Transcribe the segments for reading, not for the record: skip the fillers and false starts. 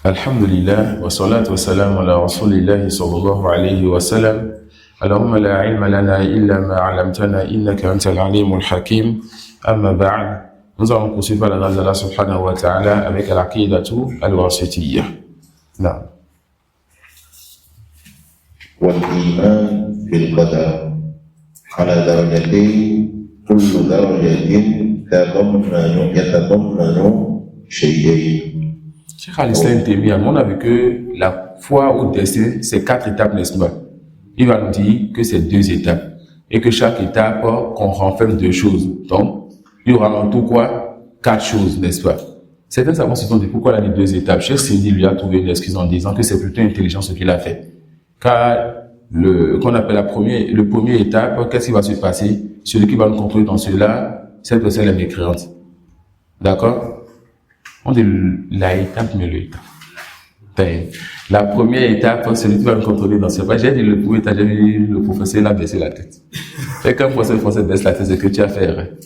Alhamdulillah, wa salatu wa salam ala rasulillahi sallallahu alayhi wa sallam. Allahumma la ilma lana illa ma 'allamtana innaka antal alimul hakim. Amma ba'd. Nous allons poursuivre la grâce d'Allah subhanahu wa ta'ala avec l'aqidatu al-wasitiyya. Naam. والإيمان بالقدر على درجتين كل درجة يتضمن شيئين. Cheikh al-Islam Taymiyya, on a vu que la foi au destin, c'est 4 étapes, n'est-ce pas? Il va nous dire que c'est 2 étapes et que chaque étape renferme 2 choses. Donc, il y aura en tout quoi 4 choses, n'est-ce pas? Certains savants se sont dit pourquoi il a dit 2 étapes. Cheikh Sidi lui a trouvé une excuse en disant que c'est plutôt intelligent ce qu'il a fait. Car qu'on appelle le premier étape, qu'est-ce qui va se passer? Celui qui va nous contrôler dans cela, cette personne est mécréante. D'accord? On dit la étape, mais l'étape. La première étape, celui qui va nous contrôler dans cela. J'ai dit le premier étape, j'ai dit le professeur, il a baissé la tête. Et quand le professeur baisse la tête, c'est que tu as fait.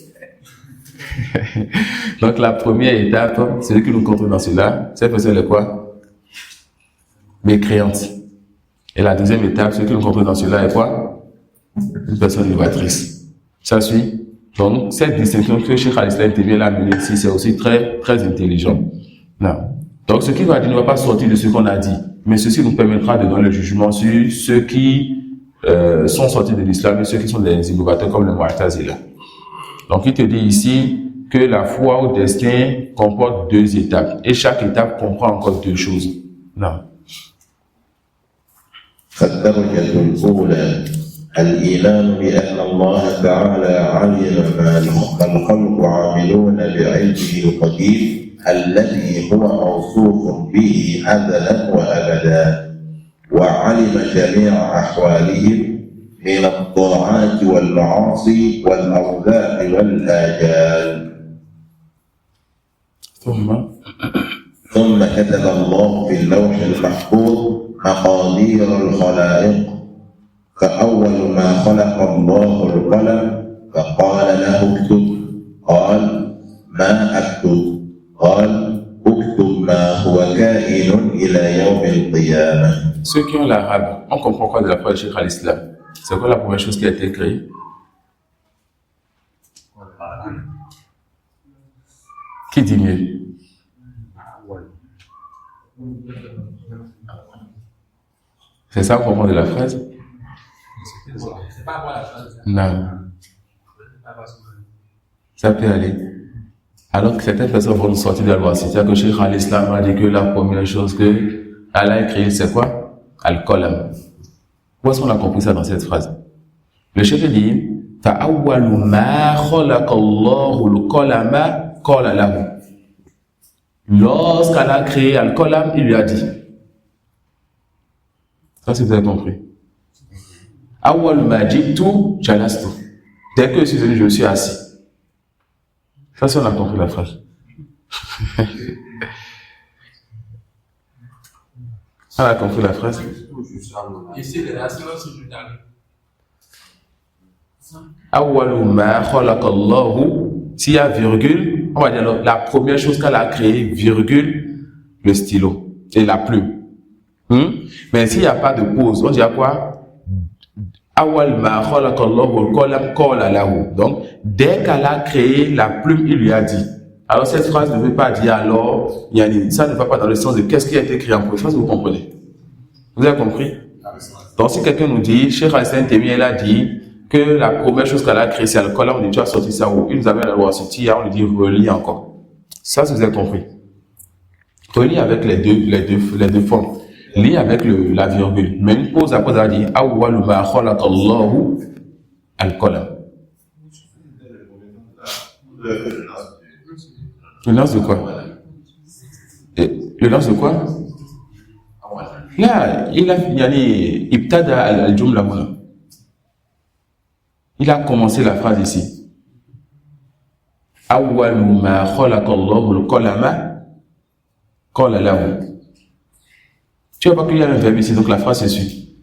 Donc la première étape, celui qui nous contrôle dans cela, cette personne est quoi? Mécréante. Et la deuxième étape, celui qui nous contrôle dans cela est quoi? Une personne novatrice. Ça suit? Donc, cette distinction que Cheikh al-Islam Taymiyya l'a menée ici, c'est aussi très, très intelligent. Non. Donc, ce qui va dire ne va pas sortir de ce qu'on a dit, mais ceci nous permettra de donner le jugement sur ceux qui sont sortis de l'islam et ceux qui sont des innovateurs comme le Mu'tazila. Donc, il te dit ici que la foi au destin comporte 2 étapes et chaque étape comprend encore 2 choses. Non. فالدرجة الأولى الإيمان بأن الله تعالى علم ما الخلق عاملون بعلمه القدير الذي هو موصوف به أزلا وأبدا وعلم جميع أحوالهم من الطاعات والمعاصي والأرزاق والآجال ثم كتب الله في اللوح المحفوظ مقادير الخلائق فأول ما خلق الله القلم فقال له اكتب قال ما أكتب قال اكتب ما هو كائن إلى يوم القيامة. Ceux qui ont l'arabe, on comprend quoi de la foi de Cheikh al-Islam? C'est quoi la première chose qui a été créée? Qui dit mieux? C'est ça au moment de la phrase? C'est pas pour la phrase. Non. Ça peut aller. Alors que certaines personnes vont nous sortir de la loi. C'est-à-dire que Cheikh al-Islam a dit que la première chose que Allah a créée, c'est quoi? Al-Qalam. Où est-ce qu'on a compris ça dans cette phrase? Le Cheikh dit فَأَوَّلُ مَا خَلَقَ اللَّهُ الْقَلَمَ قَالَ لَهُ. Lorsqu'Allah a créé Al-Qalam, il lui a dit. Ça, si vous avez compris. Awwal ma jitu jalastu. Dès que je suis venu, je me suis assis. Ça, c'est on a compris la phrase. On a compris la phrase. Ici, les racines sont brutales. Awwal ma khalaqa Allahu. S'il y a virgule, on va dire la première chose qu'elle a créée, virgule, le stylo et la plume. Mais s'il n'y a pas de pause, on dit à quoi? Awwal ma khalaqa Allahu al-qalam qala lahu. Donc, dès qu'elle a créé la plume, il lui a dit. Alors, cette phrase ne veut pas dire alors, ça ne va pas dans le sens de qu'est-ce qui a été créé en premier. Je sais pas si vous comprenez. Vous avez compris? Donc, si quelqu'un nous dit, Cheikh al-Islam Taymiyya a dit que la première chose qu'elle a créée, c'est al-qalam, on dit, tu as sorti ça où? Il nous avait la loi sortie, on lui dit, relis encore. Ça, si vous avez compris. Relis avec les deux formes. Lis avec la virgule. Mais une pause après, ça va dire Awwalu ma khalaqa Allahu al-qalam. Le lance de quoi? Le lance de quoi? Là, il a ibtada al-jumla huna. Il a commencé la phrase ici. Awwalu ma khalaqa Allahu al-qalama qala lahu. Tu vois pas qu'il y a un verbe ici, donc la phrase se suit.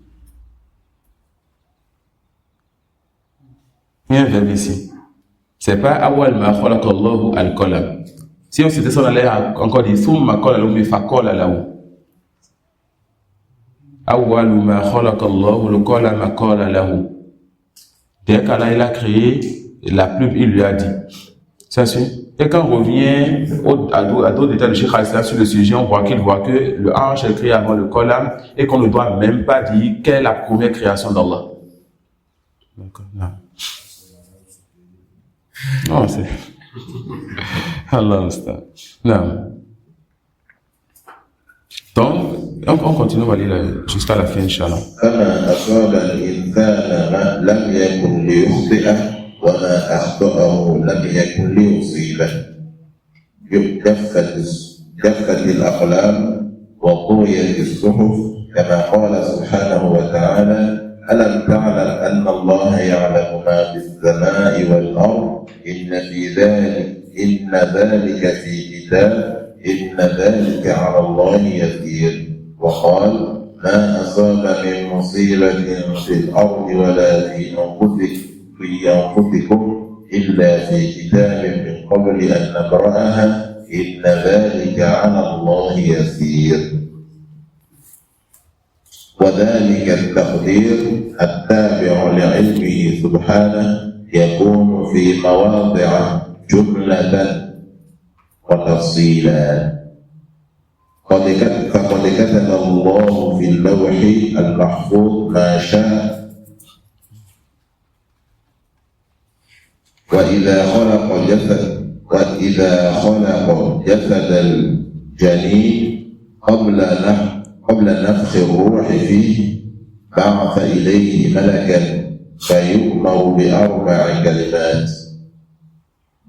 Il y a un verbe ici. C'est pas awal ma khalaqa Allahu al-qalam. Si on s'était ça, on allait encore dire thumma qala lahu fa qala lahu. Awwalu ma khalaqa Allahu al-qalama qala lahu. Dès qu'Allah il a créé la plume, il lui a dit. Ça suit. Et quand on revient à d'autres détails de Cheikh al-Islam sur le sujet, on voit que le ange est créé avant le qalam et qu'on ne doit même pas dire quelle est la première création d'Allah. D'accord. Non, c'est... Allah non. Donc, on continue, on va lire jusqu'à la fin, Inch'Allah. كما أصاب الإنسان ما لم يكن ليخطئه وما أخطأه لم يكن ليصيبه. جفت الأقلام وطويت الصحف كما قال سبحانه وتعالى: ألم تعلم أن الله يعلم ما في السماء والأرض إن ذلك في كتاب إن ذلك على الله يسير. وقال: ما أصاب من مصيبة في الأرض ولا في أنفسكم إلا في كتاب من قبل أن نبرأها إن ذلك على الله يسير. وذلك التقدير التابع لعلمه سبحانه يكون في مواضع جملة وتفصيلا. فقد كتب الله في اللوح المحفوظ ما شاء. وإذا خلق جسد الجنين قبل نفخ الروح فيه بعث إليه ملكا فيؤمر بأربع كلمات: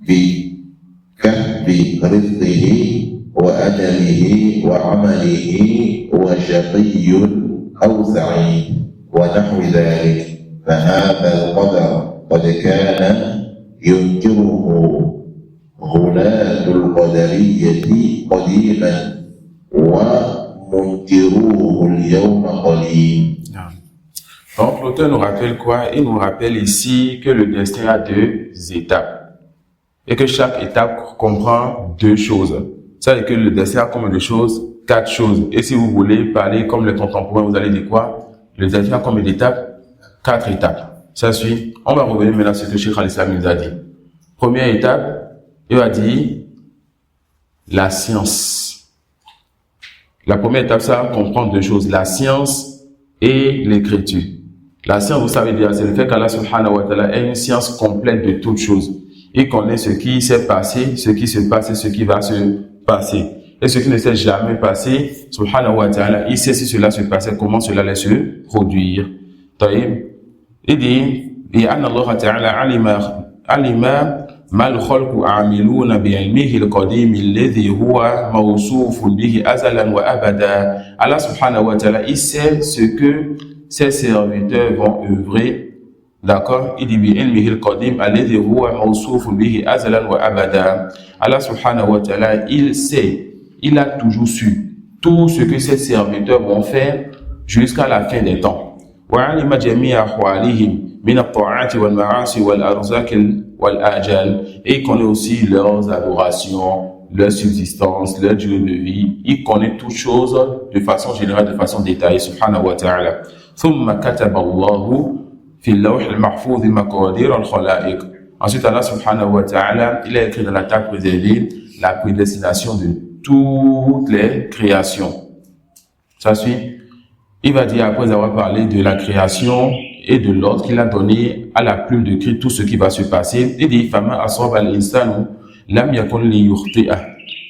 بكتب رزقه وأجله وعمله وشقي أو سعيد ونحو ذلك. فهذا القدر قد كان ينكره غلاة القدرية قديما ومنكروه اليوم قليل. Donc l'auteur nous rappelle quoi? Il nous rappelle ici que le destin a deux étapes et que chaque étape comprend deux choses. C'est-à-dire que le destin a combien de choses? 4 choses. Et si vous voulez parler comme les contemporains, vous allez dire quoi? Le destin a combien d'étapes? 4 étapes. Ça suit. On va revenir maintenant sur ce que Cheikh al-Islam nous a dit. Première étape, il va dire la science. La première étape, ça comprend deux choses, la science et l'écriture. La science, vous savez déjà, c'est le fait qu'Allah subhanahu wa ta'ala ait une science complète de toutes choses. Il connaît ce qui s'est passé, ce qui se passe et ce qui va se passer. Et ce qui ne s'est jamais passé, subhanahu wa ta'ala, il sait si cela se passait, comment cela allait se produire. Il dit, لأن الله تعالى علم ما الخلق عاملون بعلمه القديم الذي هو موصوف به أزلا وأبدا. Allah subhanahu wa ta'ala, il sait ce que ses serviteurs vont œuvrer. D'accord? Il dit بعلمه القديم الذي هو موصوف به أزلا وأبدا. Allah subhanahu wa ta'ala, il sait, il a toujours su tout ce que ses serviteurs vont faire jusqu'à la fin des temps. وعلم جميع أحوالهم من الطاعات والمعاصي والأرزاق والآجال. Et il connaît aussi leurs adorations, leur subsistance, leur durée de vie. Il connaît toutes choses de façon générale, de façon détaillée, subhanahu wa ta'ala. ثم كتب الله في اللوح المحفوظ مقادير الخلائق. Ensuite, Allah subhanahu wa ta'ala, il a écrit dans la table préservée la prédestination de toutes les créations. Ça suit. Il va dire, après avoir parlé de la création et de l'ordre qu'il a donné à la plume de cri tout ce qui va se passer, il dit, Fama aswab al-insanu lam yakun li yukhti'ah.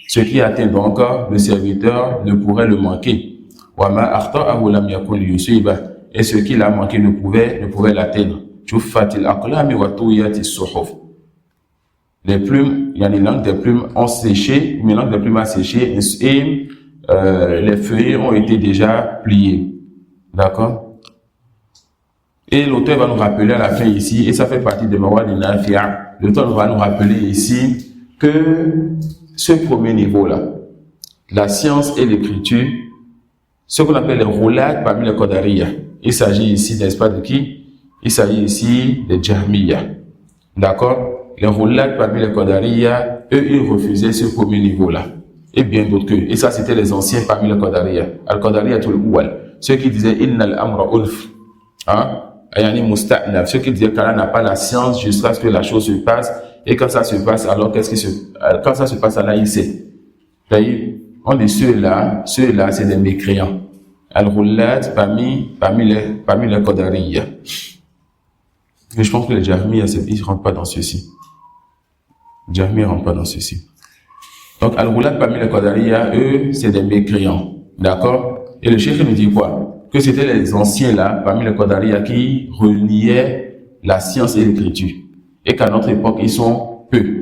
Ce qui atteint donc le serviteur ne pourrait le manquer. Wa ma akhta'ahu lam yakun li yusibah. Et ce qu'il a manqué ne pouvait l'atteindre. Juffatil aqlami wa tuyatis suhuf. Les plumes, il y a les langues des plumes ont séché, les langues des plumes a séché et les feuilles ont été déjà pliées. D'accord? Et l'auteur va nous rappeler à la fin ici, et ça fait partie de Mawad al-Nafi'a, l'auteur va nous rappeler ici que ce premier niveau-là, la science et l'écriture, ce qu'on appelle les roulades parmi les Qadariya, il s'agit ici, n'est-ce pas, de qui? Il s'agit ici des Jahmiya. D'accord? Les roulades parmi les Qadariya, eux, ils refusaient ce premier niveau-là. Et bien d'autres que. Et ça, c'était les anciens parmi les Qadariya. Al-Qadariya tout le Oual. ceux qui disaient inna al-amra ulf, hein, yani musta'naf, ceux qui disaient qu'Allah n'a pas la science jusqu'à ce que la chose se passe, et quand ça se passe, alors quand ça se passe, Allah il sait. On dit ceux-là, c'est des mécréants. Al-Ghullat parmi les Qadariyya. Mais je pense que les Jahmiyya, ils ne rentrent pas dans ceci. Les Jahmiyya ne rentrent pas dans ceci. Donc, Al-Ghullat parmi les Qadariyya, eux, c'est des mécréants. D'accord? Et le cheikh nous dit quoi? Que c'était les anciens là, parmi les Qadariyya, qui reliaient la science et l'écriture. Et qu'à notre époque, ils sont peu.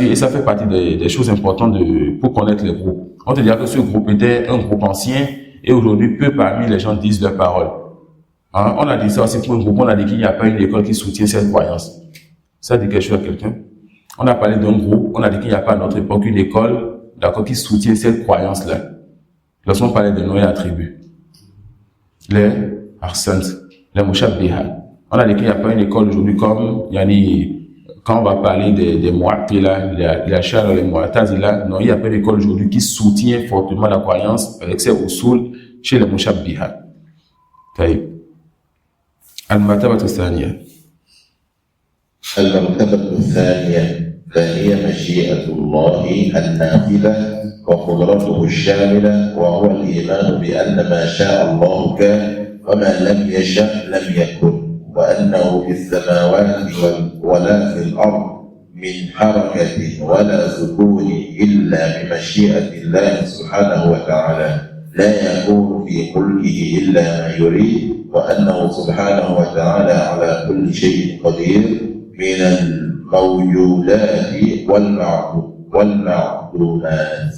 Et ça fait partie des choses importantes pour connaître les groupes. On te dit que ce groupe était un groupe ancien, et aujourd'hui, peu parmi les gens disent leurs paroles. Hein? On a dit ça aussi pour un groupe, on a dit qu'il n'y a pas une école qui soutient cette croyance. Ça dit quelque chose à quelqu'un? On a parlé d'un groupe, on a dit qu'il n'y a pas à notre époque une école, d'accord, qui soutient cette croyance-là. Lorsqu'on parlait de Noé attributs, les Arsant, les Mushabbiha. On a dit qu'il n'y a pas une école aujourd'hui comme, quand on va parler des Mu'attila, les Ash'ari, les Mu'tazila, non, il n'y a pas d'école aujourd'hui qui soutient fortement la croyance avec ses usul chez les Mushabbiha. المرتبة الثانية فهي مشيئة الله النافذة وقدرته الشاملة، وهو الإيمان بأن ما شاء الله كان وما لم يشأ لم يكن، وأنه في السماوات ولا في الأرض من حركة ولا سكون إلا بمشيئة الله سبحانه وتعالى، لا يكون في ملكه إلا ما يريد، وأنه سبحانه وتعالى على كل شيء قدير من الموجودات والمعدومات.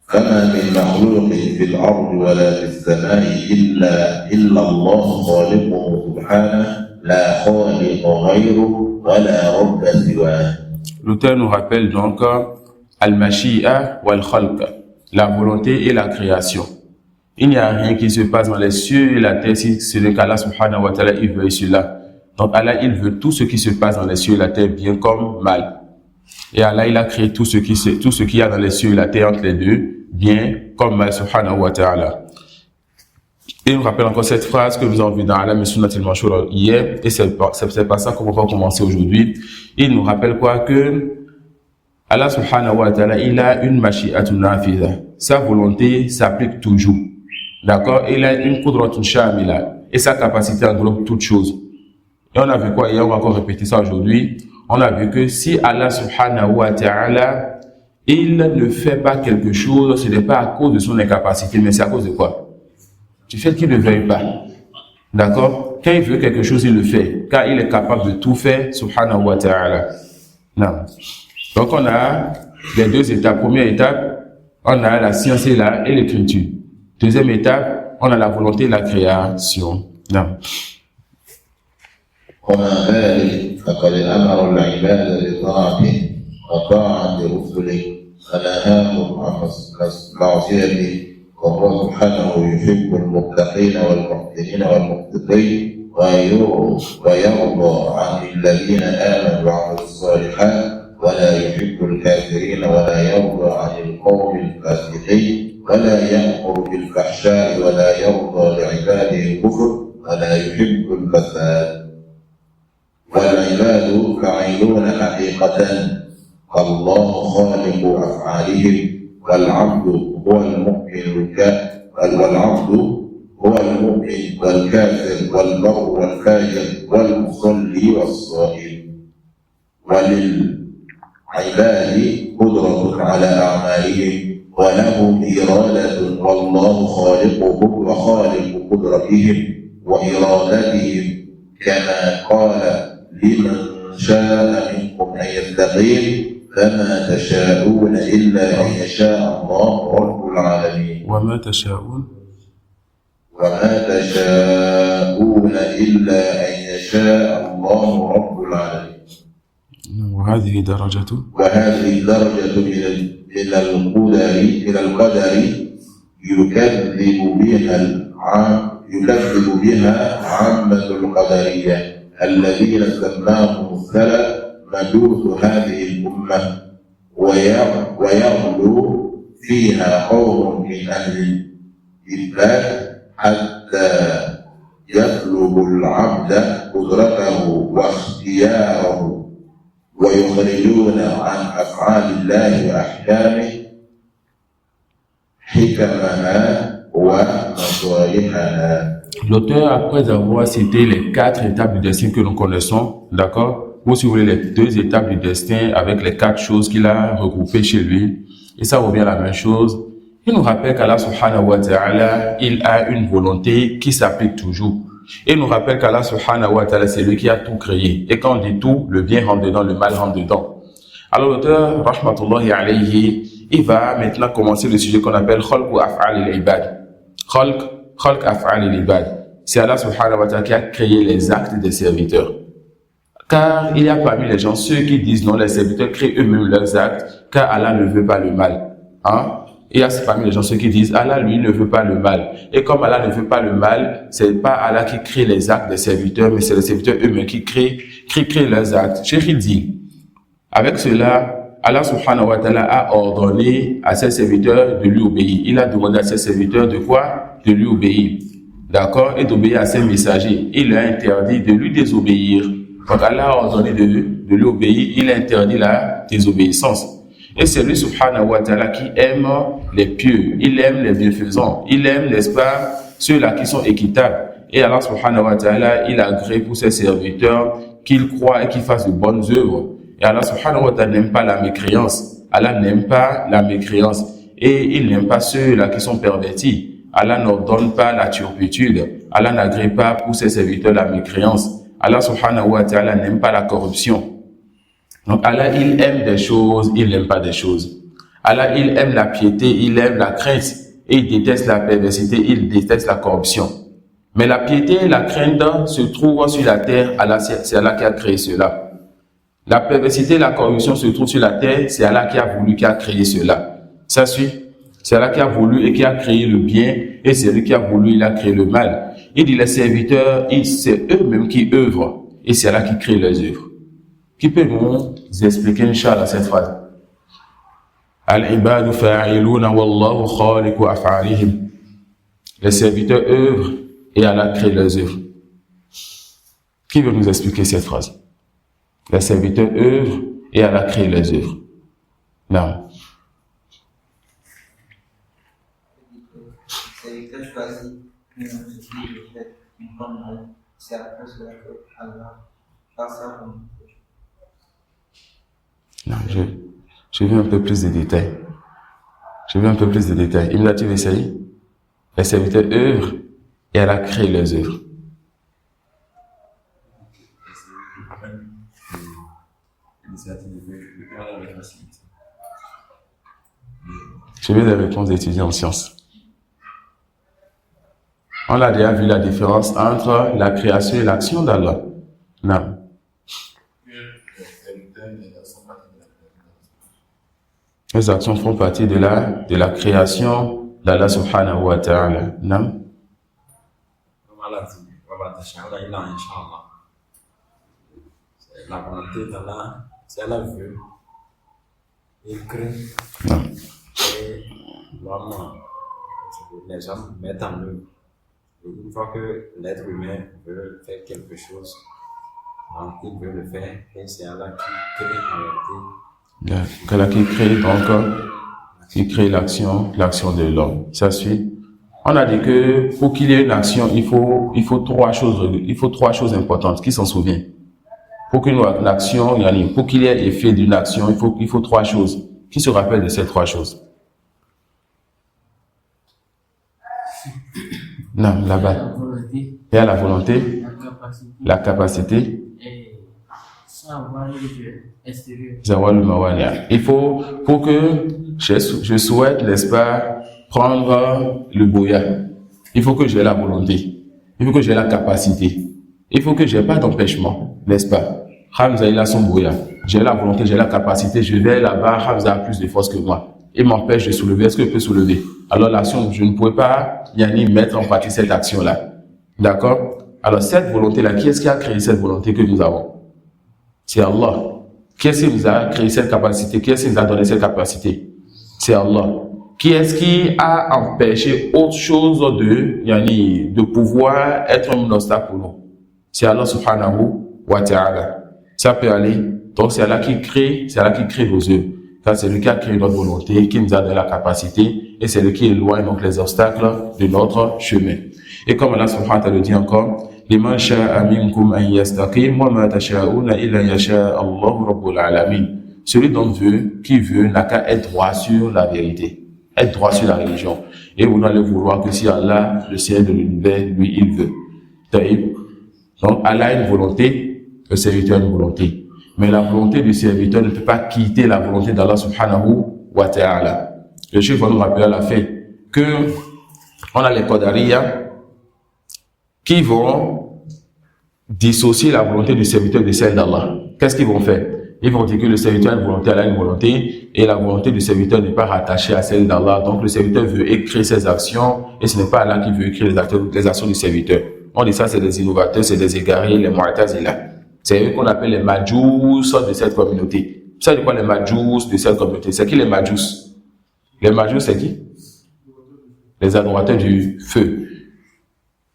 فما من مخلوق في الأرض ولا في السماء إلا الله خالقه سبحانه، لا خالق غيره ولا رب سواه. L'auteur nous rappelle donc al-mashi'a wal-khalq, la volonté et la création. Il n'y a rien qui se passe dans les cieux et la terre si ce n'est qu'Allah subhanahu wa ta'ala il veut cela. Donc Allah il veut tout ce qui se passe dans les cieux et la terre bien comme mal. Et Allah il a créé tout ce qu'il y a dans les cieux et la terre entre les deux bien comme mal subhanahu wa ta'ala. Et il nous rappelle encore cette phrase que nous avons vue dans Alam al-Sunnat al-Mashhura hier, et c'est pas ça qu'on va commencer aujourd'hui. Il nous rappelle quoi? Que Allah subhanahu wa ta'ala il a une mashi'atun nafidha. Sa volonté s'applique toujours. D'accord? Il a une qudratun shamila. Et sa capacité englobe toutes choses. Et on a vu quoi? Et on va encore répéter ça aujourd'hui. On a vu que si Allah subhanahu wa ta'ala, il ne fait pas quelque chose, ce n'est pas à cause de son incapacité, mais c'est à cause de quoi? Du fait qu'il ne veuille pas. D'accord? Quand il veut quelque chose, il le fait. Car il est capable de tout faire, subhanahu wa ta'ala. Non. Donc on a les deux étapes. Première étape, on a la science et l'écriture. Deuxième étape, on a la volonté et la création. Non. ومع ذلك فقد أمر العباد بطاعته وطاعة رسله ونهاهم عن معصيته، وهو سبحانه يحب المتقين والمحسنين والمتقين ويرضى عن الذين آمنوا وعملوا الصالحات، ولا يحب الكافرين ولا يرضى عن القوم الفاسقين، ولا يأمر بالفحشاء ولا يرضى لعباده الكفر ولا يحب الفساد. والعباد فاعلون حقيقة، الله خالق أفعالهم، والعبد هو المؤمن والكافر والبر والفاجر والمصلي والصائم. وللعباد قدرة على أعمالهم ولهم إرادة، والله خالقهم وخالق قدرتهم وإرادتهم، كما قال لمن شاء منكم أن يستقيم، فما تشاءون إلا أن يشاء الله رب العالمين. وما تشاءون إلا أن يشاء الله رب العالمين. وهذه درجة من القدر يكذب بها عامة القدرية الذين سماهم السلف مجوس هذه الأمة، ويغلو فيها قوم من أهل الإثبات حتى يطلب العبد قدرته واختياره ويخرجون عن أفعال الله وأحكامه حكمها ومصالحها. L'auteur, après avoir cité les 4 étapes du destin que nous connaissons, d'accord, ou si vous voulez les 2 étapes du destin avec les 4 choses qu'il a regroupées chez lui, et ça revient à la même chose, il nous rappelle qu'Allah subhanahu wa ta'ala, il a une volonté qui s'applique toujours. Et il nous rappelle qu'Allah subhanahu wa ta'ala, c'est lui qui a tout créé. Et quand on dit tout, le bien rentre dedans, le mal rentre dedans. Alors l'auteur, rahmatullahi alayhi, il va maintenant commencer le sujet qu'on appelle Khalq wa af'al al-ibad. Khalq af'al al-ibad. C'est Allah subhanahu wa ta'ala qui a créé les actes des serviteurs. Car il y a parmi les gens ceux qui disent non, les serviteurs créent eux-mêmes leurs actes, car Allah ne veut pas le mal. Hein? Il y a parmi les gens ceux qui disent Allah lui ne veut pas le mal. Et comme Allah ne veut pas le mal, c'est pas Allah qui crée les actes des serviteurs, mais c'est les serviteurs eux-mêmes qui créent leurs actes. Cheikh il dit, avec cela, Allah subhanahu wa ta'ala a ordonné à ses serviteurs de lui obéir. Il a demandé à ses serviteurs de quoi? De lui obéir. D'accord? Et d'obéir à ses messagers. Il a interdit de lui désobéir. Donc Allah a ordonné de lui obéir. Il a interdit la désobéissance. Et c'est lui subhanahu wa ta'ala qui aime les pieux. Il aime les bienfaisants. Il aime, n'est-ce pas, ceux-là qui sont équitables. Et Allah subhanahu wa ta'ala, il a agréé pour ses serviteurs qu'ils croient et qu'ils fassent de bonnes œuvres. Et Allah subhanahu wa ta'ala n'aime pas la mécréance. Allah n'aime pas la mécréance. Et il n'aime pas ceux-là qui sont pervertis. Allah n'ordonne pas la turpitude. Allah n'agrée pas pour ses serviteurs la mécréance. Allah subhanahu wa ta'ala n'aime pas la corruption. Donc Allah, il aime des choses, il n'aime pas des choses. Allah, il aime la piété, il aime la crainte. Et il déteste la perversité, il déteste la corruption. Mais la piété et la crainte se trouvent sur la terre. Allah, c'est Allah qui a créé cela. La perversité et la corruption se trouvent sur la terre. C'est Allah qui a voulu, qui a créé cela. Ça suit? C'est Allah qui a voulu et qui a créé le bien. Et c'est lui qui a voulu, il a créé le mal. Il dit les serviteurs, c'est eux-mêmes qui œuvrent. Et c'est Allah qui crée les œuvres. Qui peut nous expliquer, Inch'Allah, cette phrase? Al-ibadu fa'iluna wallahu khaliqu af'alihim. Les serviteurs œuvrent et Allah crée les œuvres. Qui veut nous expliquer cette phrase? Les serviteurs œuvrent et Allah crée les œuvres. Non. Les serviteurs choisis une bonne mal. C'est après cela que Allah passe à vous. Non, je veux un peu plus de détails. Ibn Latif essaye. Les serviteurs œuvrent et elle a créé les œuvres. Je veux des réponses d'étudiants en sciences. On a déjà vu la différence entre la création et l'action d'Allah. Non. Les actions font partie de la création d'Allah subhanahu wa ta'ala. Non? La volonté d'Allah, si Allah veut, il crée. Non. Et l'homme, les hommes mettent en œuvre. Et une fois que l'être humain veut faire quelque chose, donc il veut le faire, et c'est Allah qui crée en réalité. Allah qui crée donc, qui crée l'action de l'homme. Ça suit. On a dit que pour qu'il y ait une action, il faut 3 choses importantes. Qui s'en souvient? Pour qu'une action, pour qu'il y ait effet d'une action, il faut 3 choses. Qui se rappelle de ces 3 choses? Non, là-bas. Il y a la volonté, la capacité, et sans avoir le jeu extérieur. Zawal Mawania. Il faut, pour que je souhaite, n'est-ce pas, prendre le boya. Il faut que j'ai la volonté. Il faut que j'ai la capacité. Il faut que j'ai pas d'empêchement, n'est-ce pas? Hamza, il a son boya. J'ai la volonté, j'ai la capacité. Je vais là-bas, Hamza a plus de force que moi. Il m'empêche de soulever. Est-ce que je peux soulever? Alors l'action, je ne pouvais pas, mettre en pratique cette action-là. D'accord? Alors cette volonté-là, qui est-ce qui a créé cette volonté que nous avons? C'est Allah. Qui est-ce qui nous a créé cette capacité? Qui est-ce qui nous a donné cette capacité? C'est Allah. Qui est-ce qui a empêché autre chose de pouvoir être un obstacle pour nous? C'est Allah subhanahu wa ta'ala. Ça peut aller. Donc c'est Allah qui crée nos yeux. Car c'est lui qui a créé notre volonté, qui nous a donné la capacité, et c'est lui qui éloigne donc les obstacles de notre chemin. Et comme Allah subhanahu wa ta'ala le dit encore, liman sha'a minkum an yastaqim wa ma tasha'una illa yasha Allahu rabbul alamin. Celui qui veut n'a qu'à être droit sur la vérité. Être droit sur la religion. Et vous n'allez vouloir que si Allah, le Seigneur de l'univers, lui, il veut. Donc, Allah a une volonté, le serviteur a une volonté. Mais la volonté du serviteur ne peut pas quitter la volonté d'Allah subhanahu wa ta'ala. Le chef va nous rappeler à la fin que on a les Qadariya qui vont dissocier la volonté du serviteur de celle d'Allah. Qu'est-ce qu'ils vont faire? Ils vont dire que le serviteur a une volonté, Allah a une volonté, et la volonté du serviteur n'est pas rattachée à celle d'Allah. Donc le serviteur veut écrire ses actions, et ce n'est pas Allah qui veut écrire les actions du serviteur. On dit ça, c'est des innovateurs, c'est des égarés, les Mu'tazila. C'est eux qu'on appelle les Majous de cette communauté. Vous savez quoi les Majous de cette communauté? C'est qui les Majous? Les Majous, c'est qui? Les adorateurs du feu.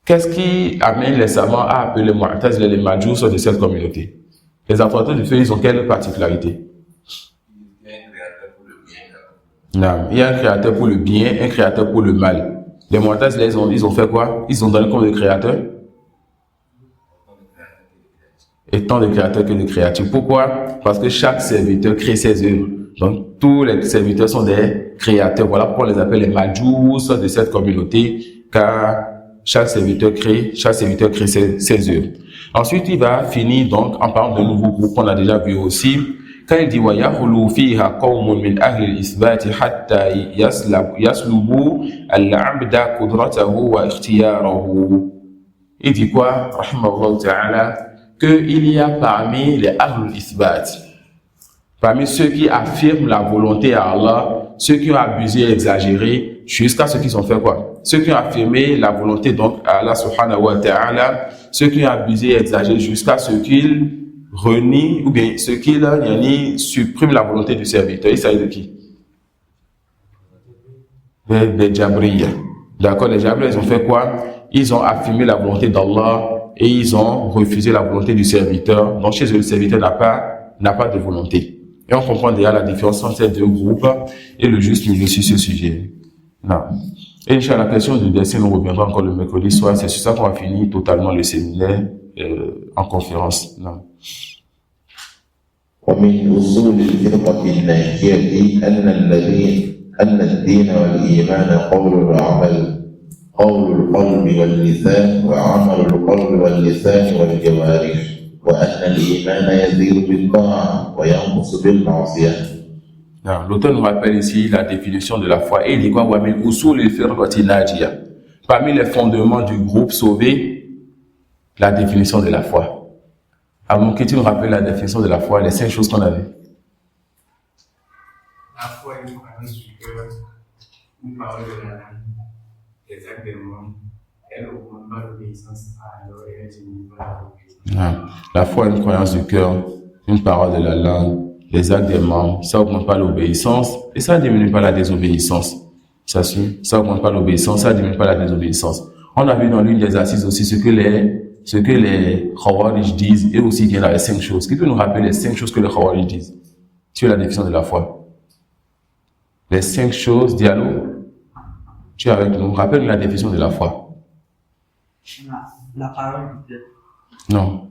Qu'est-ce qui amène les savants à appeler les Mu'tazila les Majous de cette communauté? Les adorateurs du feu, ils ont quelle particularité? Non, il y a un créateur pour le bien, un créateur pour le mal. Les Mu'tazila, ils ont fait quoi? Ils ont donné comme de créateur? Et tant de créateurs que de créatures. Pourquoi? Parce que chaque serviteur crée ses œuvres. Donc, tous les serviteurs sont des créateurs. Voilà pourquoi on les appelle les Majous de cette communauté, car chaque serviteur crée ses œuvres. Ensuite, il va finir donc en parlant de nouveaux groupes qu'on a déjà vu aussi. Quand il dit وَيَخْلُو فِيهَا قَوْمٌ مِنْ أَهْلِ الْإِثْبَاتِ حَتَّى يَسْلُبُوا الْعَبْدَ قُدْرَتَهُ وَاخْتِيَارَهُ. Il dit quoi? Rahimahullah ta'ala, qu'il y a parmi les Ahlul Ithbat, parmi ceux qui affirment la volonté à Allah, ceux qui ont abusé et exagéré, jusqu'à ceux qui ont fait quoi? Ceux qui ont affirmé la volonté donc à Allah subhanahu wa ta'ala, ceux qui ont abusé et exagéré jusqu'à ce qu'ils renient, ou bien ceux qui suppriment la volonté du serviteur. Il s'agit de qui? Des Jabriya. D'accord, les Jabriya, ils ont fait quoi? Ils ont affirmé la volonté d'Allah et ils ont refusé la volonté du serviteur. Donc chez eux, le serviteur n'a pas de volonté. Et on comprend déjà la différence entre ces deux groupes et le juste milieu sur ce sujet. Non. Et Inch'Allah, la question du dessin, nous reviendra encore le mercredi soir. C'est sur ça qu'on va finir totalement le séminaire en conférence. Non. ومن أصول الفرقة الناجية أن الدين والإيمان قول العمل قول القلب واللسان وعمل القلب واللسان والجوارح وأن الإيمان يزيد بالطاعة وينقص بالمعصية. L'auteur nous rappelle ici la définition de la foi et il dit quoi? وَمِنْ أُصُولِ الْفِرْقَةِ النَّاجِيَةِ. Parmi les fondements du groupe sauvé, la définition de la foi. Avant que tu nous rappelles la définition de la foi, les 5 choses qu'on avait. La foi est une croyance du cœur, une parole de la langue, des actes des membres. Elle n'augmente pas l'obéissance à Allah et elle diminue pas l'obéissance. La foi est une croyance du cœur, une parole de la langue, les actes des membres. Ça n'augmente pas l'obéissance et ça ne diminue pas la désobéissance. Ça n'augmente pas l'obéissance, ça ne diminue pas la désobéissance. On a vu dans l'une des assises aussi ce que les Khawarij disent et aussi qu'il y a les 5 choses. Qui peut nous rappeler les 5 choses que les Khawarij disent sur la définition de la foi? Les 5 choses, Diallo, tu es avec nous. Rappelle-nous la définition de la foi. La parole du cœur. Non.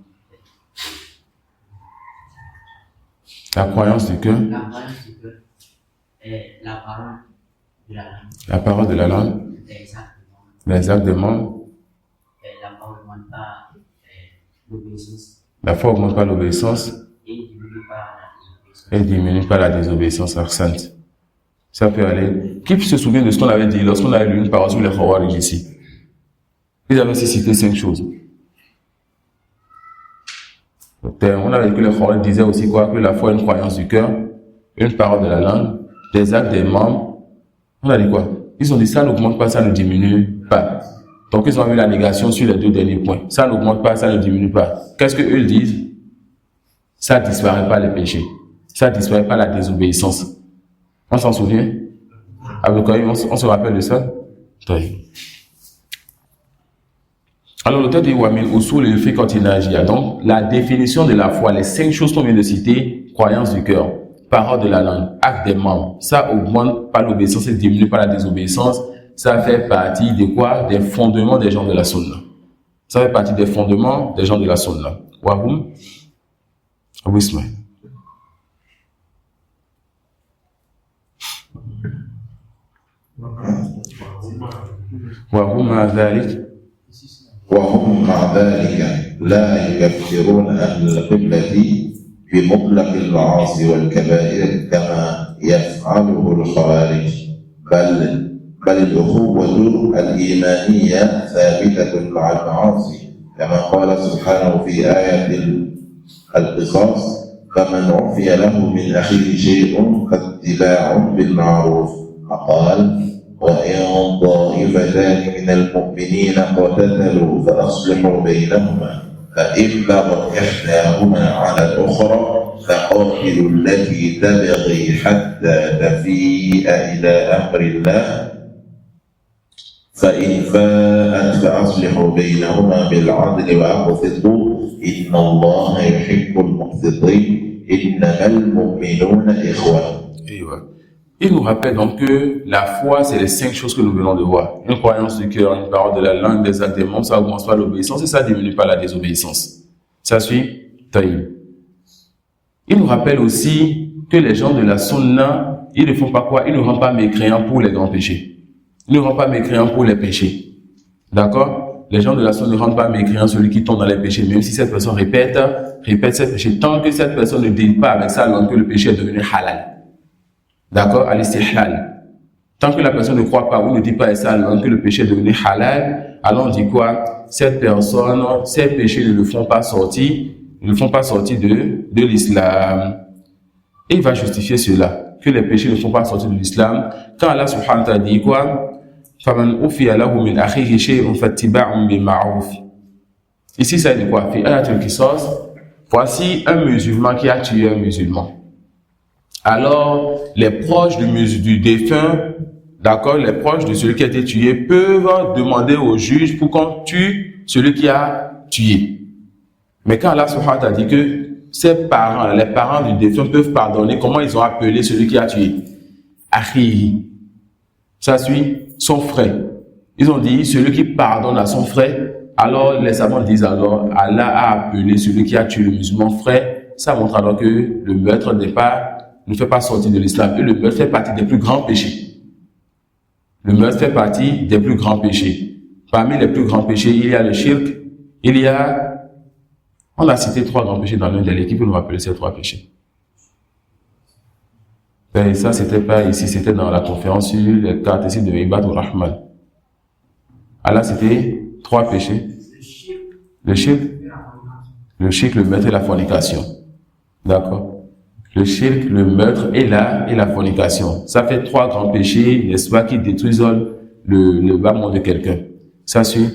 La croyance du cœur. La croyance du cœur. Et la parole de la langue. La parole de la langue. Les actes des membres. Et la parole n'augmente pas l'obéissance. La foi n'augmente pas l'obéissance. Et diminue pas la désobéissance sainte. Ça peut aller. Qui se souvient de ce qu'on avait dit lorsqu'on avait lu une parole sur les Khawarij ici? Ils avaient aussi cité 5 choses. On avait dit que les Khawarij disaient aussi quoi? Que la foi est une croyance du cœur, une parole de la langue, des actes des membres. On a dit quoi? Ils ont dit ça n'augmente pas, ça ne diminue pas. Donc ils ont mis la négation sur les 2 derniers points. Ça n'augmente pas, ça ne diminue pas. Qu'est-ce que eux disent? Ça ne disparaît pas les péchés. Ça ne disparaît pas la désobéissance. On s'en souvient? Avec quoi on se rappelle de ça? Alors l'auteur dit Wamil Usul et le fait quand il agit. Donc la définition de la foi, les 5 choses qu'on vient de citer, croyance du cœur, parole de la langue, acte des membres, ça augmente pas l'obéissance et diminue pas la désobéissance. Ça fait partie de quoi? Des fondements des gens de la sunna. Ça fait partie des fondements des gens de la sunna. Wahum? Abu Ismail. وهم مع ذلك لا يكفرون أهل القبلة بمطلق المعاصي والكبائر كما يفعله الخوارج بل الأخوة الإيمانية ثابتة مع المعاصي كما قال سبحانه في آية القصاص فمن عفي له من أخيه شيء فاتباع بالمعروف وقال وإن طائفتان من المؤمنين اقتتلوا فأصلحوا بينهما فإن بغت إحداهما على الأخرى فقاتلوا التي تبغي حتى تفيء إلى أمر الله فإن فاءت فأصلحوا بينهما بالعدل وأقسطوا إن الله يحب المقسطين إنما المؤمنون إخوة. Il nous rappelle donc que la foi, c'est les 5 choses que nous venons de voir. Une croyance du cœur, une parole de la langue, des actes des membres, ça augmente pas l'obéissance et ça diminue pas la désobéissance. Ça suit Taïb. Il nous rappelle aussi que les gens de la sunna, ils ne font pas quoi? Ils ne rendent pas mécréants pour les grands péchés. Ils ne rendent pas mécréants pour les péchés. D'accord? Les gens de la sunna ne rendent pas mécréants celui qui tombe dans les péchés, même si cette personne répète ses péchés. Tant que cette personne ne dit pas avec sa langue que le péché est devenu halal. D'accord, al-istihlal. Tant que la personne ne croit pas ou ne dit pas ça, alors que le péché est devenu halal, alors on dit quoi? Cette personne, ces péchés ne le font pas sortir de l'islam. Et il va justifier cela, que les péchés ne font pas sortir de l'islam. Quand Allah subhanahu wa ta'ala dit quoi? فَمَنْ أُفِيَ لَهُ مِنْ أَخِيهِ شَيْءٌ فَاتِّبَاعٌ بِالْمَعْرُوفِ. Ici, ça dit quoi? Voici un musulman qui a tué un musulman. Alors, les proches du défunt, d'accord, les proches de celui qui a été tué peuvent demander au juge pour qu'on tue celui qui a tué. Mais quand Allah subhanahu wa ta'ala dit que ses parents, les parents du défunt peuvent pardonner, comment ils ont appelé celui qui a tué? Akhi. Ça suit son frère. Ils ont dit celui qui pardonne à son frère. Alors, les savants disent alors, Allah a appelé celui qui a tué le musulman frère. Ça montre alors que le meurtre ne fait pas sortir de l'islam. Et le meurtre fait partie des plus grands péchés. Le meurtre fait partie des plus grands péchés. Parmi les plus grands péchés, il y a le shirk, on a cité 3 grands péchés dans l'un des livres qui peut nous rappeler ces 3 péchés. Et ça, c'était pas ici, c'était dans la conférence sur les caractéristiques de Ibad al-Rahman. Alors, c'était 3 péchés. Le shirk, le meurtre et la fornication. D'accord? Le shirk, le meurtre et la fornication. Ça fait 3 grands péchés, n'est-ce pas, qui détruisent le bas monde de quelqu'un. Ça suit.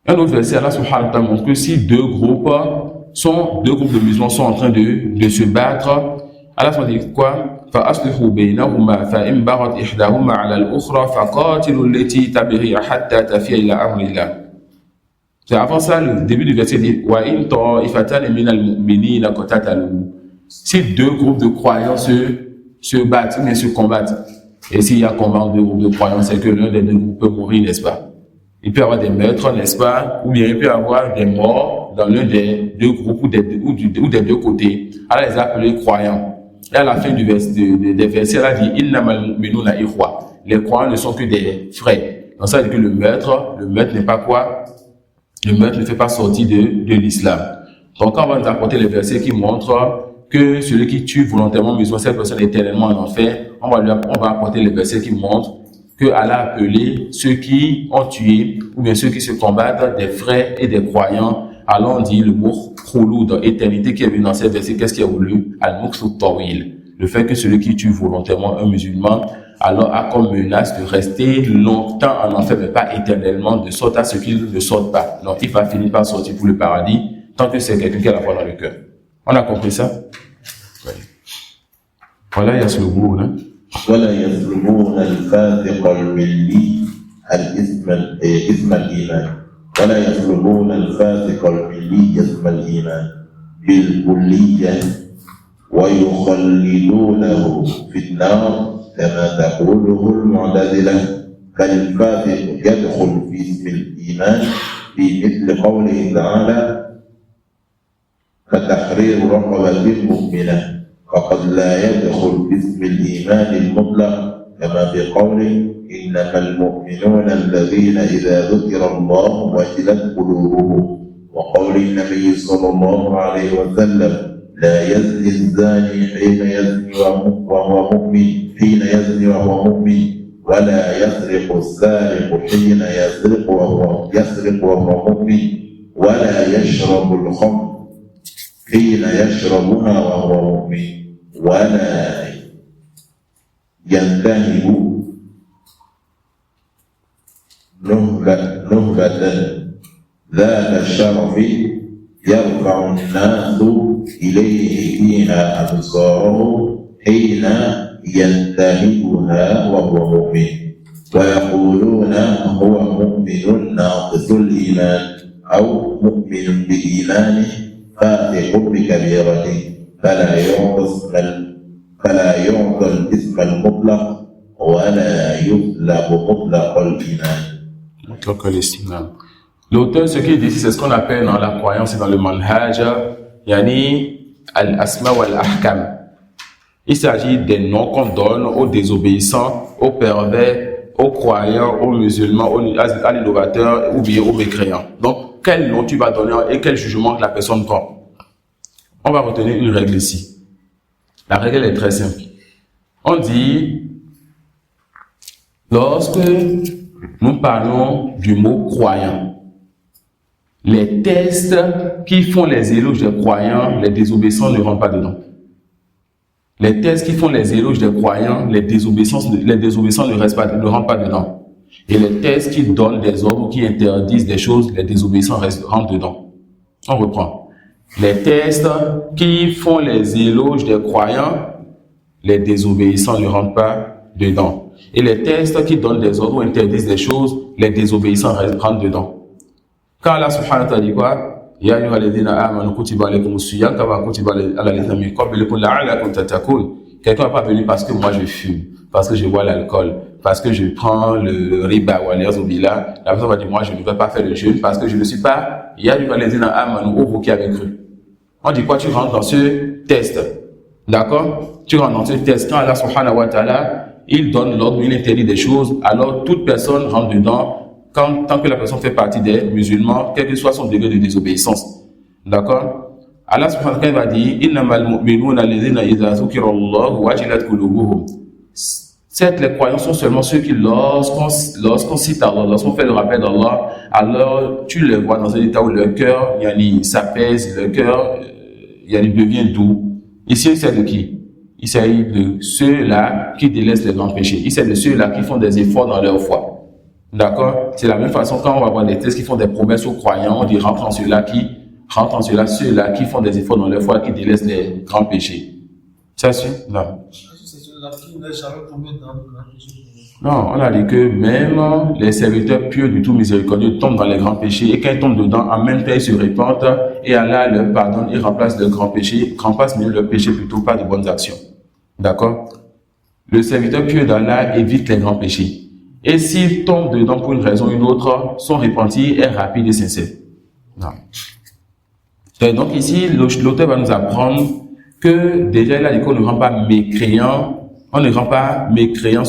Un autre verset, Allah subhanahu wa ta'ala montre que si 2 groupes de musulmans sont en train de se battre, Allah subhanahu dit quoi? فَأَصْلِحُوا بَيْنَهُمَا فَإِنْ بَغَتْ إِحْدَاهُمَا عَلَى الْأُخْرَى فَقَاتِلُوا الَّتِي تَبْغِي حَتَّى تَفِيَ إِلَى أَمْرِ اللَّهِ. C'est avant ça, le début du verset dit وَإِنْ طَائِفَتَانِ مِنَ الْمُؤْمِنِينَ اقْتَتَلُوا. Si 2 groupes de croyants se battent, mais se combattent, et s'il y a combat entre 2 groupes de croyants, c'est que l'un des 2 groupes peut mourir, n'est-ce pas? Il peut y avoir des meurtres, n'est-ce pas? Ou bien il peut y avoir des morts dans l'un des 2 groupes ou des 2 côtés. Allah les a appelés croyants. Et à la fin des versets, elle a dit innamal mu'minuna ikhwa. Les croyants ne sont que des frères. Donc ça veut dire que le meurtre n'est pas quoi? Le meurtre ne fait pas sortir de l'islam. Donc quand on va nous apporter les versets qui montrent que celui qui tue volontairement musulman, cette personne est éternellement en enfer, on va apporter les versets qui montrent que Allah a appelé ceux qui ont tué ou bien ceux qui se combattent des frères et des croyants. Alors on dit le mot khouloud, éternité, qui est venu dans ces versets. Qu'est-ce qui a voulu? Al-Muqsu Tawil. Le fait que celui qui tue volontairement un musulman alors a comme menace de rester longtemps en enfer, mais pas éternellement, de sorte à ce qu'il ne sorte pas. Donc il va finir par sortir pour le paradis tant que c'est quelqu'un qui a la foi dans le cœur. On a compris ça? Oui. Voilà, il y a ce bout, hein? ولا يظلمون الفاسق الملي اسم الإيمان ولا يظلمون الفاسق الملي اسم الإيمان بالكلية ويخلدونه في النار كما تقوله المعتزلة فالفاسق يدخل في اسم الإيمان في مثل قوله تعالى فتحرير رقبة مؤمنة فقد لا يدخل في اسم الإيمان المطلق كما في قوله إنما المؤمنون الذين إذا ذكر الله وجلت قلوبهم وقول النبي صلى الله عليه وسلم لا يزني الزاني حين يزني وهو مؤمن ولا يسرق السارق حين يسرق وهو مؤمن ولا يشرب الخمر حين يشربها وهو مؤمن ولا ينتهب نهبة ذات الشرف يرفع الناس إليه فيها أبصارهم حين ينتهبها وهو مؤمن ويقولون هو مؤمن ناقص الإيمان أو مؤمن بإيمانه فاسق بكبيرته فلا يعطى الاسم المطلق ولا يطلق مطلق الإيمان. L'auteur, ce qu'il dit, c'est ce qu'on appelle dans la croyance et dans le manhaj, yani al-asma wal-ahkam. Il s'agit des noms qu'on donne aux désobéissants, aux pervers, aux croyants, aux musulmans, à l'innovateur ou bien aux mécréants. Donc, quel nom tu vas donner et quel jugement la personne prend? On va retenir une règle ici. La règle est très simple. On dit, lorsque nous parlons du mot croyant, les tests qui font les éloges des croyants, les désobéissants ne rentrent pas dedans. Les tests qui font les éloges des croyants, les désobéissants ne rentrent pas dedans. Et les tests qui donnent des ordres, qui interdisent des choses, les désobéissants rentrent dedans. On reprend. Les tests qui font les éloges des croyants, les désobéissants ne rentrent pas dedans. Et les tests qui donnent des ordres ou interdisent des choses, les désobéissants rentrent dedans. Quand Allah subhanahu wa ta'ala dit quoi? Ya ayyuha alladhina amanu kutiba alaykumus siyam kama kutiba ala alladhina min qablikum la'allakum tattaqun. Quelqu'un n'est pas venu parce que moi je fume, parce que je bois l'alcool, parce que je prends le riba ou al-yazubila. La personne va dire moi je ne vais pas faire le jeûne parce que je ne suis pas Ya ayyuha alladhina amanu, vous qui avez cru. On dit quoi? Tu rentres dans ce test. D'accord? Tu rentres dans ce test. Quand Allah subhanahu wa ta'ala, il donne l'ordre, il interdit des choses, alors toute personne rentre dedans. Tant que la personne fait partie des musulmans, quel que soit son degré de désobéissance. D'accord? Allah subhanahu wa ta'ala va dire innamal mu'minuna alladhina idha dhukira Allahu wajilat qulubuhum. Certes, les croyants sont seulement ceux qui, lorsqu'on cite Allah, lorsqu'on fait le rappel d'Allah, alors tu les vois dans un état où leur cœur s'apaise, leur cœur devient doux. Ici, il s'agit de qui? Il s'agit de ceux-là qui délaissent les grands péchés. Il s'agit de ceux-là qui font des efforts dans leur foi. D'accord? C'est la même façon quand on va voir des tests qui font des promesses aux croyants, on dit rentre en ceux-là qui font des efforts dans leur foi, qui délaissent les grands péchés. Ça suit? Non. C'est ceux-là qui ne jamais tombé dans le grand péché. Non, on a dit que même les serviteurs pieux du tout miséricordieux tombent dans les grands péchés et quand ils tombent dedans, en même temps ils se répandent et Allah leur pardonne, il remplace le grand péché, remplace même leur péché plutôt par de bonnes actions. D'accord? Le serviteur pieux d'Allah évite les grands péchés. Et s'ils tombent dedans pour une raison ou une autre, son repentir est rapide et sincère. Non. Et donc ici, l'auteur va nous apprendre que déjà il a dit qu'on ne rend pas mécréants, on ne rend pas mécréants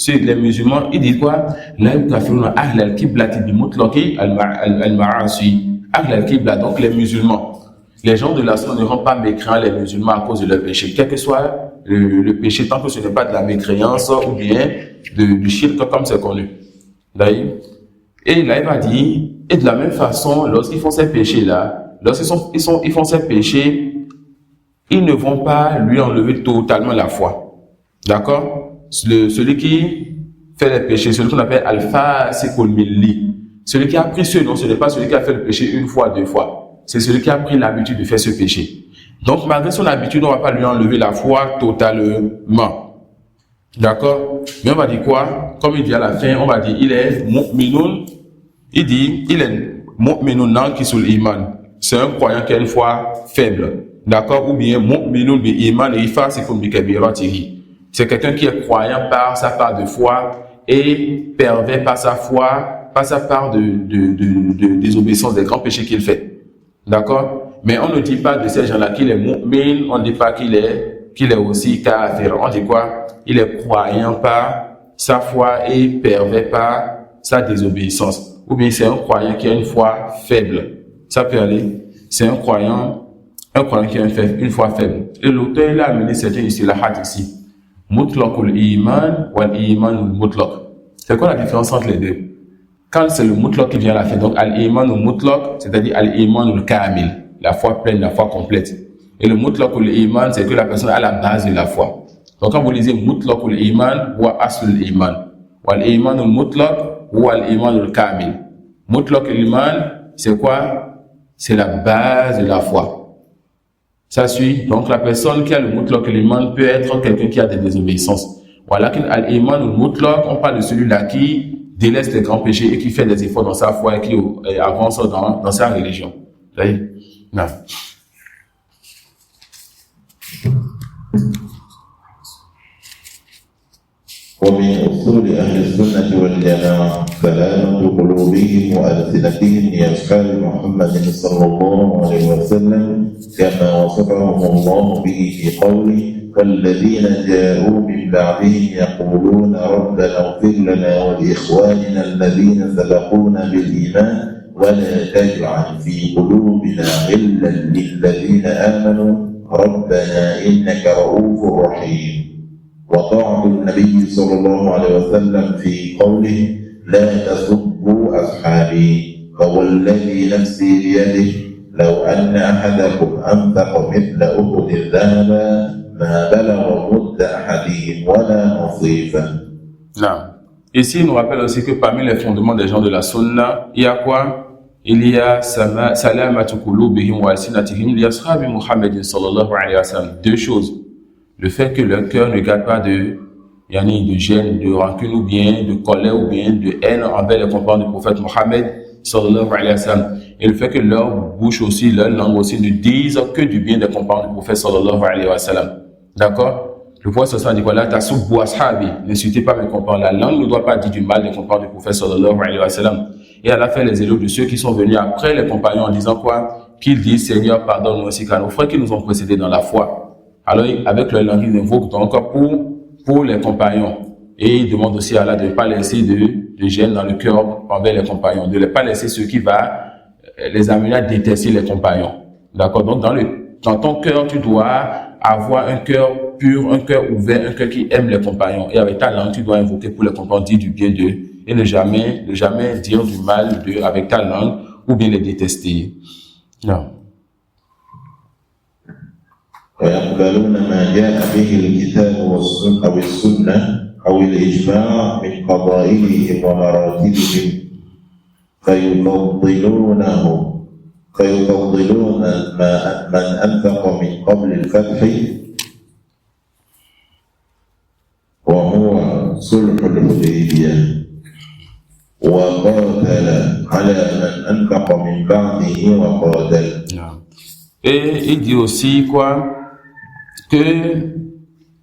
les musulmans, ils disent quoi? La yukafiruna ahlal kiblati bi mutlaqi al-ma'asi. Ahlal kibla, donc les musulmans. Les gens de la sunna ne rendent pas mécréants les musulmans à cause de leur péché. Quel que soit le péché, tant que ce n'est pas de la mécréance ou bien du shirk comme c'est connu. D'ailleurs. Et là, il va dire, et de la même façon, lorsqu'ils font ces péchés-là, ils font ces péchés, ils ne vont pas lui enlever totalement la foi. D'accord? Celui qui fait les péchés, celui qu'on appelle al-fasiqul milli. Celui qui a pris ce nom, ce n'est pas celui qui a fait le péché une fois, deux fois. C'est celui qui a pris l'habitude de faire ce péché. Donc, malgré son habitude, on ne va pas lui enlever la foi totalement. D'accord? Mais on va dire quoi? Comme il dit à la fin, on va dire il est mu'minun. Il dit il est mu'minun nankisul iman. C'est un croyant qui a une foi faible. D'accord? Ou bien mu'minun bi iman et fasiqun bi kabiratihi. C'est quelqu'un qui est croyant par sa part de foi et pervers par sa foi, par sa part de désobéissance des grands péchés qu'il fait. D'accord? Mais on ne dit pas de ces gens-là qu'il est mu'min, on ne dit pas qu'il est aussi kafir. On dit quoi? Il est croyant par sa foi et pervers par sa désobéissance. Ou bien c'est un croyant qui a une foi faible. Ça peut aller. C'est un croyant qui a une foi faible. Et l'auteur, il a amené certains istilahats ici. Mutlaqul iman wal imanul mutlaq. C'est quoi la différence entre les deux? Quand c'est le mutlaq qui vient à la fin, donc al-imanul mutlaq, c'est-à-dire al-imanul kamil, la foi pleine, la foi complète. Et le mutlaqul iman, c'est que la personne a la base de la foi. Donc quand vous lisez mutlaqul iman wa aslul iman, wal imanul mutlaq wa al imanul kamil. Mutlaqul iman, c'est quoi? C'est la base de la foi. Ça suit. Donc, la personne qui a le mutlaq al-iman peut être quelqu'un qui a des désobéissances. Voilà qu'al-iman ou mutlaq, on parle de celui-là qui délaisse les grands péchés et qui fait des efforts dans sa foi et qui avance dans sa religion. Vous voyez? Non. ومن أصول أهل السنة والجماعة سلامة قلوبهم وألسنتهم لأصحاب محمد صلى الله عليه وسلم كما وصفهم الله به في قوله والذين جاءوا من بعدهم يقولون ربنا اغفر لنا ولإخواننا الذين سبقونا بالإيمان ولا تجعل في قلوبنا غلا للذين آمنوا ربنا إنك رؤوف رحيم. وطاعة النبي صلى الله عليه وسلم في قوله لا تسبوا أصحابي فوالذي نفسي بيده لو أن أحدكم أنفق مثل أحد ذهبا ما بلغ مد أحدهم ولا نصيفا. Non. Ici, il nous rappelle aussi que parmi les fondements des gens de la sunna, il y a quoi? Il y a salamatu qulubihim wa alsinatihim li ashabi Muhammadin sallallahu alayhi wa sallam. Deux choses. Le fait que leur cœur ne garde pas de gêne, de rancune ou bien de colère ou bien de haine envers les compagnons du prophète Mohammed sallallahu alayhi wa sallam. Et le fait que leur bouche aussi, leur langue aussi ne disent que du bien des compagnons du prophète sallallahu alayhi wa sallam. D'accord? Le prophète sallallahu alayhi wa sallam dit tasubbu ashabi, n'insultez pas mes compagnons. La langue ne doit pas dire du mal des compagnons du prophète sallallahu alayhi wa sallam. Et elle a fait les éloges de ceux qui sont venus après les compagnons en disant quoi? Qu'ils disent Seigneur, pardonne-nous ainsi qu'à nos frères qui nous ont précédés dans la foi. Alors, avec leur langue, ils invoquent donc pour les compagnons. Et ils demandent aussi à Allah de ne pas laisser de gêne dans le cœur envers les compagnons, de ne pas laisser ce qui va les amener à détester les compagnons. D'accord? Donc, dans ton cœur, tu dois avoir un cœur pur, un cœur ouvert, un cœur qui aime les compagnons. Et avec ta langue, tu dois invoquer pour les compagnons, dire du bien d'eux et ne jamais dire du mal d'eux avec ta langue ou bien les détester. Non. ويقبلون ما جاء به الكتاب والسنة أو السنة أو الإجماع من فضائلهم ومراتبهم فيفضلون من أنفق من قبل الفتح وهو صلح الحديبية وقاتل على من أنفق من بعده وقاتل. Et il dit aussi quoi? Que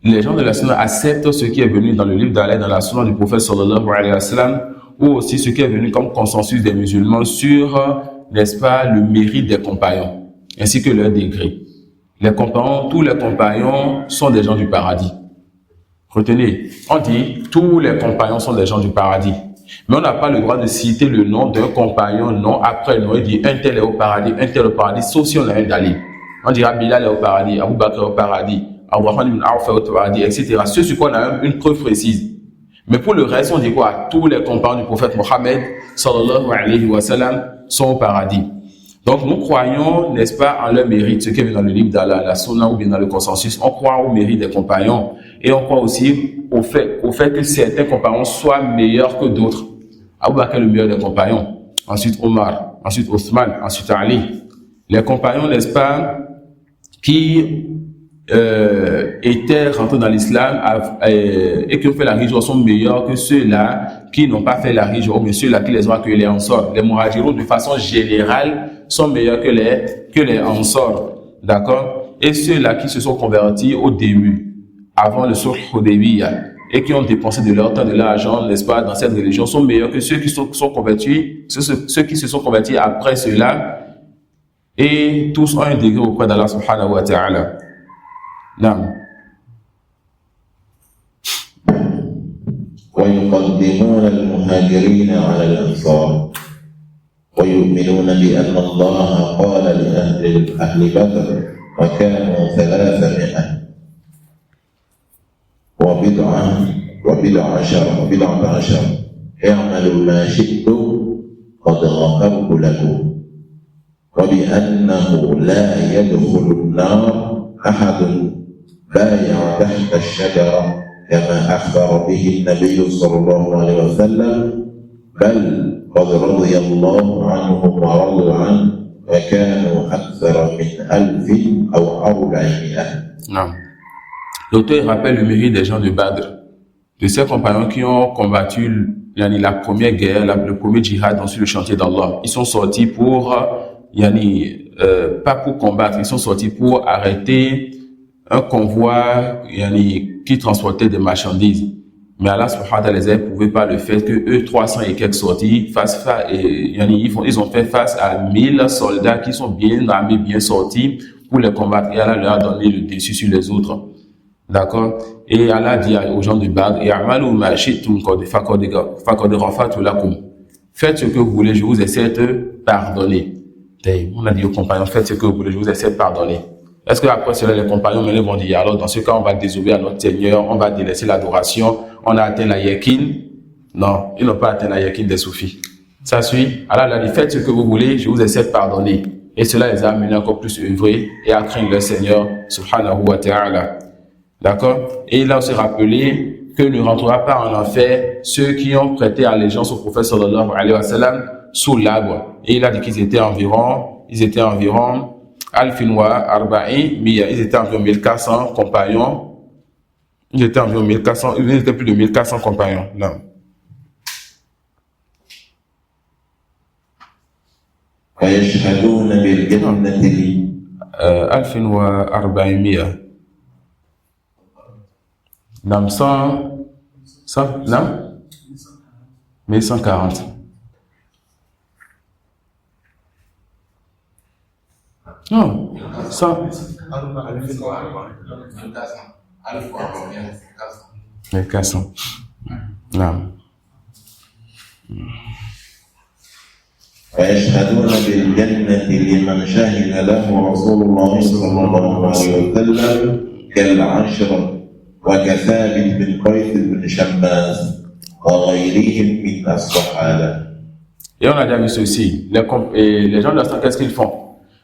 les gens de la sunna acceptent ce qui est venu dans le livre d'Allah, dans la sunna du prophète sallallahu alayhi wa sallam, ou aussi ce qui est venu comme consensus des musulmans sur, n'est-ce pas, le mérite des compagnons, ainsi que leur degré. Les compagnons, tous les compagnons sont des gens du paradis. Retenez, on dit tous les compagnons sont des gens du paradis. Mais on n'a pas le droit de citer le nom d'un compagnon, non après non, il dit un tel est au paradis, un tel est au paradis, sauf si on a un dalil. On dira Bilal est au paradis, Abu Bakr est au paradis, Abdurrahman ibn Awf est au paradis, etc. Ceux sur quoi on a une preuve précise. Mais pour le reste, on dit quoi? Tous les compagnons du prophète Mohammed sallallahu alayhi wa sallam sont au paradis. Donc nous croyons, n'est-ce pas, en leur mérite, ce qui est dans le livre d'Allah, la sunna ou bien dans le consensus. On croit au mérite des compagnons et on croit aussi au fait que certains compagnons soient meilleurs que d'autres. Abu Bakr est le meilleur des compagnons, ensuite Omar, ensuite Othman, ensuite Ali. Les compagnons, n'est-ce pas, qui étaient rentrés dans l'islam et qui ont fait la hijra sont meilleurs que ceux-là qui n'ont pas fait la hijra, mais ceux-là qui les ont accueillis, les ansar. Les muhajirun, de façon générale, sont meilleurs que les ansar. D'accord? Et ceux-là qui se sont convertis au début, avant le sulh Hudaybiyah, et qui ont dépensé de leur temps, de leur argent, n'est-ce pas, dans cette religion, sont meilleurs que ceux qui sont convertis, ceux qui se sont convertis après cela, et tous ont un degré auprès d'Allah subhanahu wa ta'ala. نعم. ويقدمون المهاجرين على الأنصار ويؤمنون بأن الله قال لأهل بدر وكانوا 300 وبضع عشر اعملوا ما شئتم قد غفرت لكم وبأنه لا يدخل النار أحد بايع تحت الشجرة كما أخبر به النبي صلى الله عليه وسلم بل قد رضي الله عنهم ورضوا عنه وكانوا أكثر من 1000 أو 400. Non. L'auteur rappelle le mérite des gens de Badr, de ces compagnons qui ont combattu la première guerre, le premier djihad sur le chantier d'Allah. Ils sont sortis pour, pas pour combattre, ils sont sortis pour arrêter un convoi qui transportait des marchandises. Mais Allah subhanahu wa ta'ala les a éprouvé par le fait que eux 300 et quelques sortis ils ont fait face à 1000 soldats qui sont bien armés, bien sortis pour les combattre. Et Allah leur a donné le dessus sur les autres. D'accord? Et Allah dit aux gens du Badr, "I'malu ma shi'tum faqad ghafartu lakum." Faites ce que vous voulez, je vous essaie de pardonner. On a dit aux compagnons, faites ce que vous voulez, je vous essaie de pardonner. Est-ce que après cela, les compagnons vont dire, alors dans ce cas, on va désobéir à notre Seigneur, on va délaisser l'adoration, on a atteint la yakin? Non, ils n'ont pas atteint la yakin des soufis. Ça suit. Allah a dit, faites ce que vous voulez, je vous essaie de pardonner. Et cela les a amenés encore plus œuvrer et à craindre le Seigneur, subhanahu wa ta'ala. D'accord? Et il a aussi rappelé que ne rentrera pas en enfer ceux qui ont prêté allégeance au prophète sallallahu alayhi wa sallam sous l'arbre. Et il a dit qu'ils étaient environ Alfin wa Arba'i Miya, ils étaient environ 1400 compagnons. Ils étaient environ 1400, ils étaient plus de 1400 compagnons. Non. Alfin wa Arba'i Miya. Non, 100, non? 1140. Non, 100. 1400. Non. ويشهدون بالجنة لمن شهد له رسول الله صلى الله عليه وسلم كالعشر وكثابت بن قيس بن شماس وغيرهم من الصحابة. Et on a déjà vu ceci. Les gens de la qu'est-ce qu'ils font?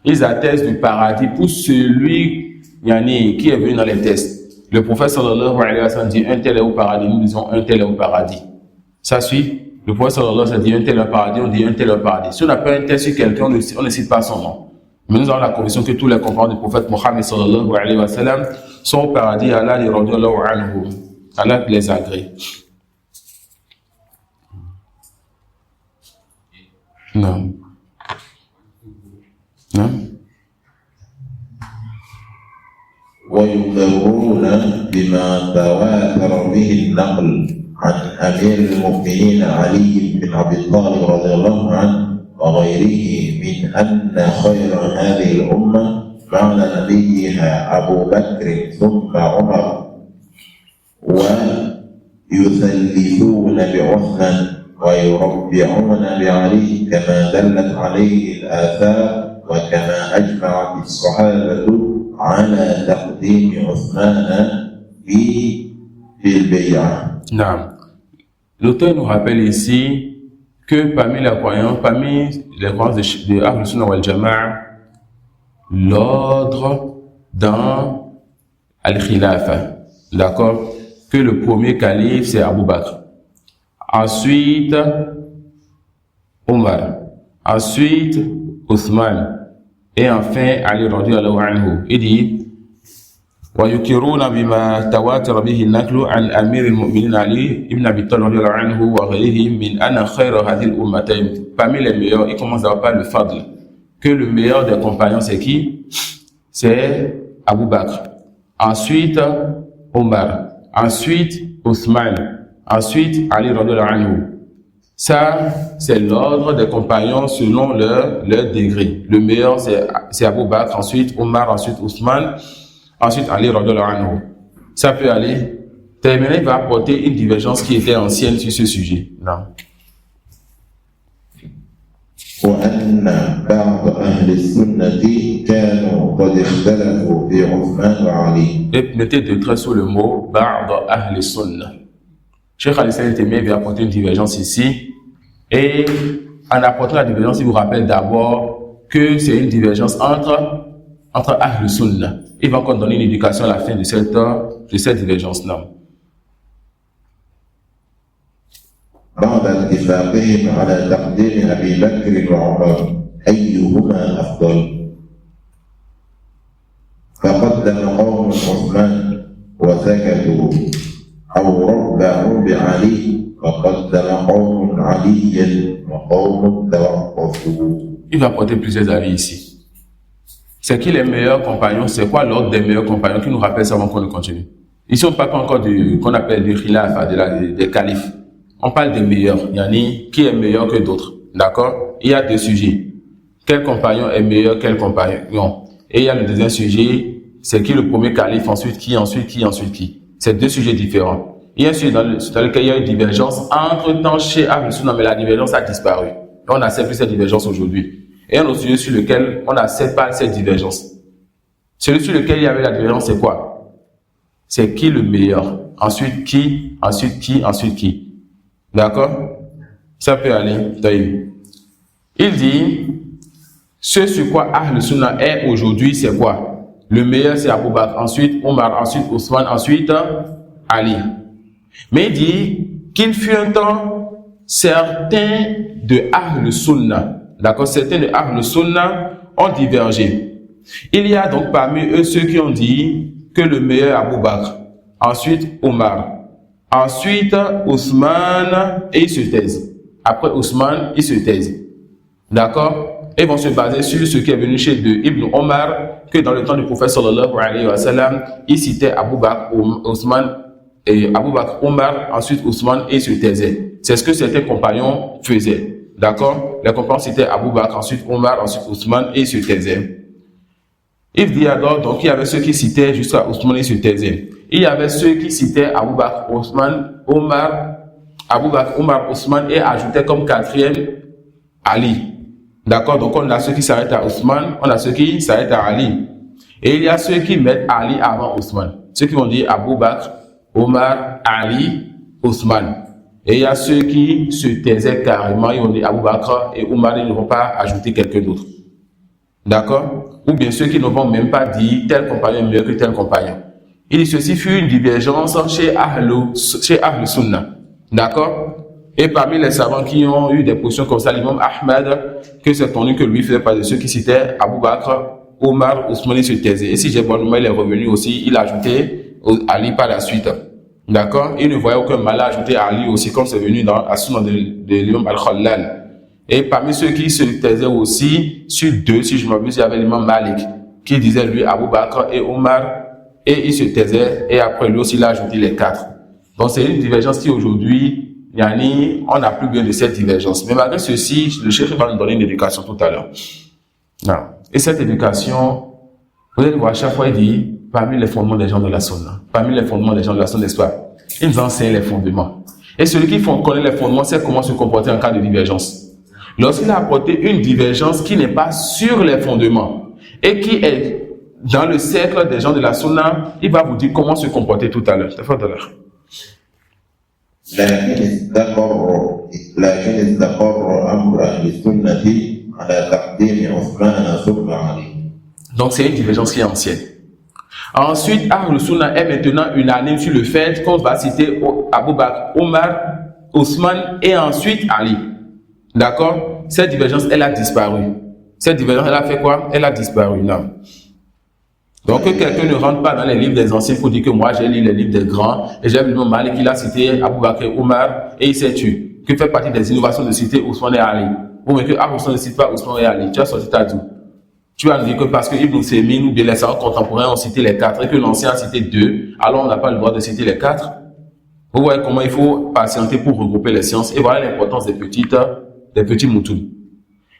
Ils attestent du paradis pour celui qui est venu dans les tests. Le prophète sallallahu alayhi wa sallam dit un tel est au paradis, nous disons un tel est au paradis. Ça suit? Le prophète sallallahu alayhi wa sallam dit un tel est au paradis, on dit un tel est au paradis. Si on n'a pas un test sur quelqu'un, on ne cite pas son nom. Mais nous avons la conviction que tous les compagnons du prophète Mohammed sallallahu alayhi wa sallam sont au paradis. Allah les radiyallahu anhu. Allah les agrée. Non. Non. ويقرون بما تواتر به النقل عن أمير المؤمنين علي بن أبي طالب رضي الله عنه وغيره من أن خير هذه الأمة بعد نبيها أبو بكر ثم عمر ويثلثون بعثمان ويربعون بعلي كما دلت عليه الآثار وكما أجمعت الصحابة على تقديم عثمان في البيعة. Non. L'auteur nous rappelle ici que parmi les croyants de Ahl Sunnah wal Jama'a, l'ordre dans Al-Khilafa, d'accord, que le premier calife c'est Abu Bakr, ensuite Omar, ensuite Othman, et enfin Ali radiyallahu anhu. Il dit ويكرون بما تواتر به النقل عن أمير المؤمنين علي ابن أبي طالب رضي الله عنه وغيره من أن خير هذه الأمتين. Parmi les meilleurs, il commence à parler le fadl, que le meilleur des compagnons c'est qui? C'est Abu Bakr, ensuite Omar, ensuite Othman, ensuite Ali radhiyallahu anhu. Ça, c'est l'ordre des compagnons selon leur degré. Le meilleur, c'est Abu Bakr, ensuite Omar, ensuite Othman, ensuite Ali radhiyallahu anhu. Ça peut aller. Terminer va apporter une divergence qui était ancienne sur ce sujet. Non. وأن بعض أهل السنة كانوا قد اختلفوا في عثمان وعلي. Et mettez de trait sur le mot Ba'd Ahl Sunnah. Cheikh Al-Islam Taymiyya vient apporter une divergence ici. Et en apportant la divergence, il vous rappelle d'abord que c'est une divergence entre Ahl Sunnah. Il va encore donner une éducation à la fin de cette divergence-là. بعد اتفاقهم على تقديم أبي بكر وعمر أيهما أفضل فقدم قوم عثمان وسكتوا أو ربعوا بعلي فقدم قوم عليا وقوم توقفوا. Il va apporter plusieurs avis ici. C'est qui les meilleurs compagnons? C'est quoi l'ordre des meilleurs compagnons qui nous rappelle ça avant qu'on continue? Ici on parle pas encore qu'on appelle du khilaf, des califes. On parle des meilleurs, yani qui est meilleur que d'autres, d'accord? Il y a deux sujets. Quel compagnon est meilleur, quel compagnon? Et il y a le deuxième sujet, c'est qui le premier calife, ensuite qui. C'est deux sujets différents. Il y a un sujet dans lequel il y a une divergence entre-temps chez Ahl Sunnah, mais la divergence a disparu. On n'accepte plus cette divergence aujourd'hui. Et un autre sujet sur lequel on n'accepte pas cette divergence. Celui sur lequel il y avait la divergence, c'est quoi? C'est qui le meilleur? Ensuite qui? D'accord? Ça peut aller. Il dit, ce sur quoi Ahl Sunnah est aujourd'hui, c'est quoi? Le meilleur, c'est Abu Bakr, ensuite Omar, ensuite Othman, ensuite Ali. Mais il dit qu'il fut un temps, certains de Ahl Sunnah, d'accord? Certains de Ahl Sunnah ont divergé. Il y a donc parmi eux ceux qui ont dit que le meilleur est Abu Bakr, ensuite Omar, ensuite Othman, et ils se taisent. Après Othman, ils se taisent. D'accord? Et vont se baser sur ce qui est venu chez de Ibn Omar, que dans le temps du prophète sallallahu alayhi wa sallam, il citait Abu Bakr, Othman, et Abu Bakr, Omar, ensuite Othman, et ils se taisaient. C'est ce que certains compagnons faisaient. D'accord? Les compagnons citaient Abu Bakr, ensuite Omar, ensuite Othman, et ils se taisaient. Il dit alors, donc il y avait ceux qui citaient jusqu'à Othman, ils se taisaient. Il y avait ceux qui citaient Abu Bakr, Omar, Othman et ajoutaient comme quatrième Ali. D'accord? Donc on a ceux qui s'arrêtent à Othman, on a ceux qui s'arrêtent à Ali. Et il y a ceux qui mettent Ali avant Othman. Ceux qui vont dire Abu Bakr, Omar, Ali, Othman. Et il y a ceux qui se taisaient carrément, ils vont dire Abu Bakr et Omar, ils ne vont pas ajouter quelqu'un d'autre. D'accord? Ou bien ceux qui ne vont même pas dire tel compagnon est meilleur que tel compagnon. Il dit ceci fut une divergence chez Ahl Sunnah. D'accord? Et parmi les savants qui ont eu des positions comme ça, l'imam Ahmad, que c'est connu que lui faisait partie de ceux qui citaient Abu Bakr, Omar, Othman, se taisaient. Et si j'ai bon il est revenu aussi, il a ajouté Ali par la suite. D'accord? Il ne voyait aucun mal à ajouter Ali aussi, comme c'est venu dans la Sunna de l'imam Al-Khallal. Et parmi ceux qui se taisaient aussi, sur deux, si je m'abuse, il y avait l'imam Malik, qui disait lui Abu Bakr et Omar, et il se taisait, et après lui aussi, il a ajouté les quatre. Donc c'est une divergence qui aujourd'hui, on n'a plus besoin de cette divergence. Mais malgré ceci, le cheikh va nous donner une éducation tout à l'heure. Et cette éducation, vous allez voir, à chaque fois, il dit, parmi les fondements des gens de la Sunna, n'est-ce pas? Il nous enseigne les fondements. Et celui qui connaît les fondements, sait comment se comporter en cas de divergence. Lorsqu'il a apporté une divergence qui n'est pas sur les fondements, et qui est dans le cercle des gens de la Sunna, il va vous dire comment se comporter tout à l'heure. لكن استقر أمر أهل السنة على تقديم عثمان ثم علي. Donc c'est une divergence qui est ancienne. Ensuite, Ahl Sunnah est maintenant unanime sur le fait qu'on va citer Abu Bakr, Omar, Othman et ensuite Ali. D'accord? Cette divergence, elle a disparu. Cette divergence, elle a fait quoi? Elle a disparu. Non. Donc, que quelqu'un ne rentre pas dans les livres des anciens pour dire que moi, j'ai lu les livres des grands et j'ai vu le Malik qu'il a cité Abu Bakr, Omar et il s'est tué. Que fait partie des innovations de citer Ousmane et Ali. Ou bien que Ousmane ne cite pas Ousmane et Ali. Tu as sorti ta d'où? Tu vas nous dire que parce que Ibn Sémine ou bien les savants contemporains ont cité les 4 et que l'ancien a cité 2, alors on n'a pas le droit de citer les 4. Vous voyez comment il faut patienter pour regrouper les sciences et voilà l'importance des petits moutons.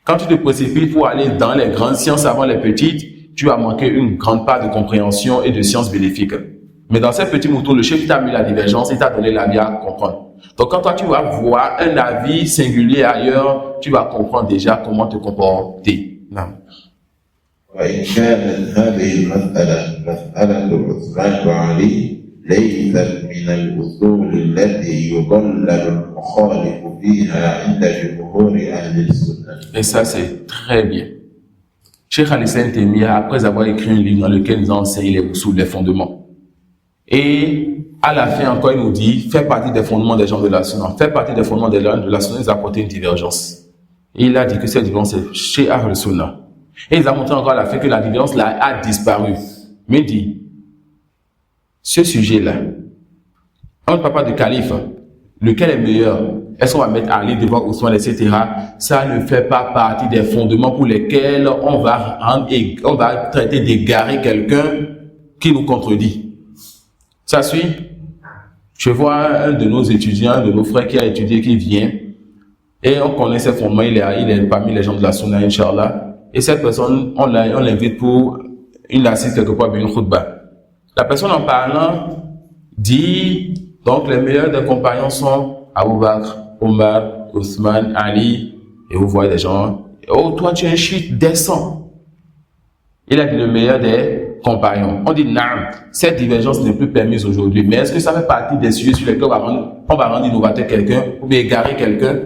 Quand tu te précipites pour aller dans les grandes sciences avant les petites, tu vas manquer une grande part de compréhension et de sciences bénéfiques. Mais dans ces petits moutons, le chef t'a mis la divergence et t'a donné l'avis à comprendre. Donc quand toi tu vas voir un avis singulier ailleurs, tu vas comprendre déjà comment te comporter. Non. وإن كانت هذه المسألة مسألة عثمان وعلي ليست من الأصول التي يضلل المخالف فيها عند جمهور أهل السنة. Et ça c'est très bien. Cheikh Al-Islam Taymiyya, après avoir écrit un livre dans lequel il enseigne les usul, les fondements. Et à la fin encore, il nous dit, fait partie des fondements des gens de la Sunna. Fait partie des fondements des gens de la Sunna, ils apportent une divergence. Et il a dit que cette divergence est chez Ahl Sunna. Et il a montré encore à la fin que la divergence là a disparu. Mais il dit, ce sujet-là, on ne parle pas de calife, lequel est meilleur? Est-ce qu'on va mettre Ali devant Ousmane, etc.? Ça ne fait pas partie des fondements pour lesquels on va traiter d'égarer quelqu'un qui nous contredit. Ça suit? Je vois un de nos étudiants, de nos frères qui a étudié, qui vient, et on connaît ses fondements, il est parmi les gens de la Sunna, Inch'Allah. Et cette personne, on l'invite pour une assise quelque part, une khutbah. La personne en parlant dit, donc les meilleurs des compagnons sont Abu Bakr, Omar, Ousmane, Ali, et vous voyez des gens, oh toi tu es un chiite, descends. Il a dit le meilleur des compagnons. On dit, non, cette divergence n'est plus permise aujourd'hui, mais est-ce que ça fait partie des sujets sur lesquels on va rendre innovateur quelqu'un, ou bien égarer quelqu'un?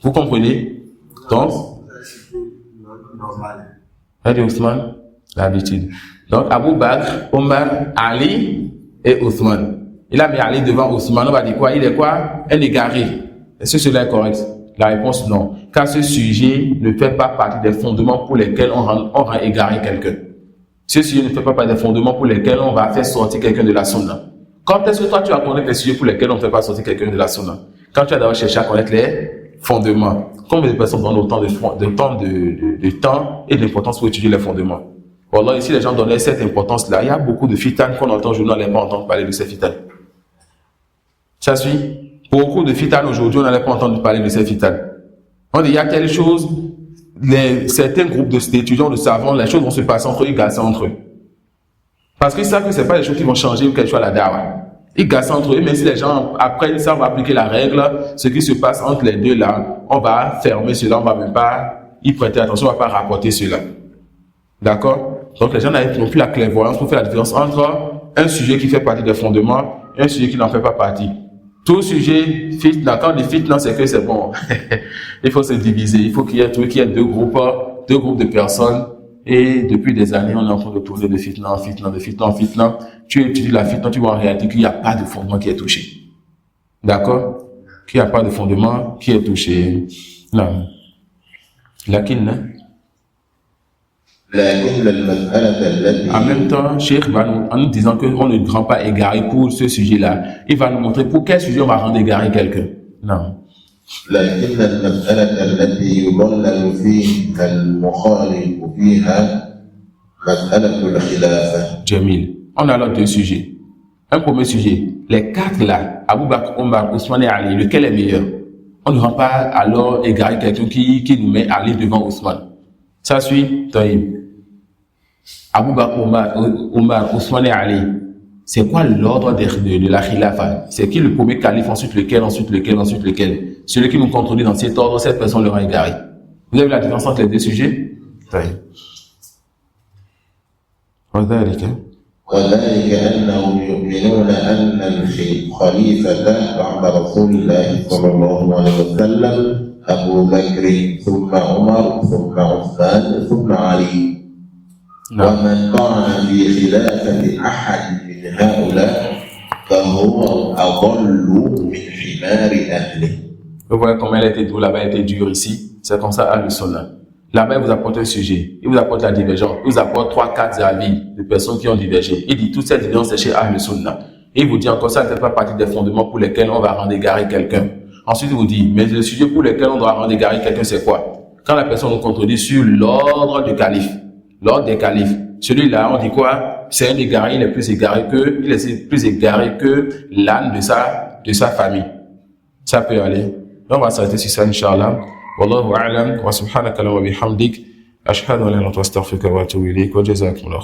Vous comprenez? Donc, dit Ousmane, l'habitude. Donc, Abu Bakr, Omar, Ali et Ousmane. Il a mis Ali devant Ousmane, on va dire quoi? Il est quoi? Un égaré. Est-ce que cela est correct? La réponse, non. Car ce sujet ne fait pas partie des fondements pour lesquels on rend égaré quelqu'un. Ce sujet ne fait pas partie des fondements pour lesquels on va faire sortir quelqu'un de la Sunna. Quand est-ce que toi tu vas connaître les sujets pour lesquels on ne fait pas sortir quelqu'un de la Sunna? Quand tu as d'abord cherché à connaître les fondements. Combien de personnes donnent autant de temps et d'importance pour étudier les fondements? Voilà, ici les gens donnaient cette importance-là. Il y a beaucoup de fitanes qu'on entend aujourd'hui, on n'allait pas entendre parler de ces fitanes. Ça suit? Beaucoup de fitanes aujourd'hui, on n'allait pas entendre parler de ces fitanes. On dit, il y a telle chose, certains groupes d'étudiants, de savants, les choses vont se passer entre eux, ils gassent entre eux. Parce qu'ils savent que ce n'est pas les choses qui vont changer ou quelque chose à la dawa. Ils gassent entre eux, mais si les gens apprennent ça, on va appliquer la règle, ce qui se passe entre les deux là, on va fermer cela, on va même pas y prêter attention, on va pas rapporter cela. D'accord? Donc les gens n'ont plus la clairvoyance pour faire la différence entre un sujet qui fait partie des fondements et un sujet qui n'en fait pas partie. Tout sujet, fitna, quand on dit fitna, c'est que c'est bon. Il faut se diviser, il faut qu'il y ait deux groupes de personnes. Et depuis des années, on est en train de tourner de fitna en fitna. Tu étudies la fitna, tu vois en réalité qu'il n'y a pas de fondement qui est touché. D'accord? Qu'il n'y a pas de fondement qui est touché. Non. Lakin, en même temps, Cheikh va nous, en nous disant qu'on ne rend pas égaré pour ce sujet-là, il va nous montrer pour quel sujet on va rendre égaré quelqu'un. Non. لكن المسألة التي يضلل فيها المخالف فيها مسألة الخلافة. Jamil. On a alors deux sujets. Un premier sujet. Les 4 là, Abu Bakr, Omar, Ousmane et Ali, lequel est meilleur? On ne rend pas alors égaré quelqu'un qui nous met Ali devant Ousmane. Ça suit, Taïb. Abu Bakr, Omar, Ousmane et Ali. C'est quoi l'ordre de la khilafa? C'est qui le premier calife, ensuite lequel? Celui qui nous contredit dans cet ordre, cette personne le rend égaré. Vous avez la différence entre les deux sujets? Taïb. وذلك أنهم يؤمنون أن الخليفة بعد رسول الله صلى الله عليه وسلم أبو بكر ثم عمر ثم عثمان ثم علي. ومن طعن في خلافة أحد من هؤلاء فهو أضل من حمار أهله. Vous voyez comment elle a été dure là-bas, elle a été dure ici. C'est comme ça, Ahl Sunnah. Là-bas, il vous apporte un sujet, il vous apporte la divergence, il vous apporte 3-4 avis de personnes qui ont divergé. Il dit toutes ces divergences, c'est chez Ahl Sunnah. Et il vous dit encore ça ne fait pas partie des fondements pour lesquels on va rendre égaré quelqu'un. Ensuite, il vous dit, mais le sujet pour lequel on doit rendre égaré quelqu'un, c'est quoi? Quand la personne nous contredit sur l'ordre du calife, l'ordre des califes, celui-là, on dit quoi? C'est un égaré, il est plus égaré que l'âne de sa famille. Ça peut aller. On va s'arrêter sur ça, Inch'Allah. Wallahu a'lam wa subhanaka wa bihamdik. Ashhadu an la ilaha illa anta astaghfiruka wa atubu ilayk wa jazakumullah.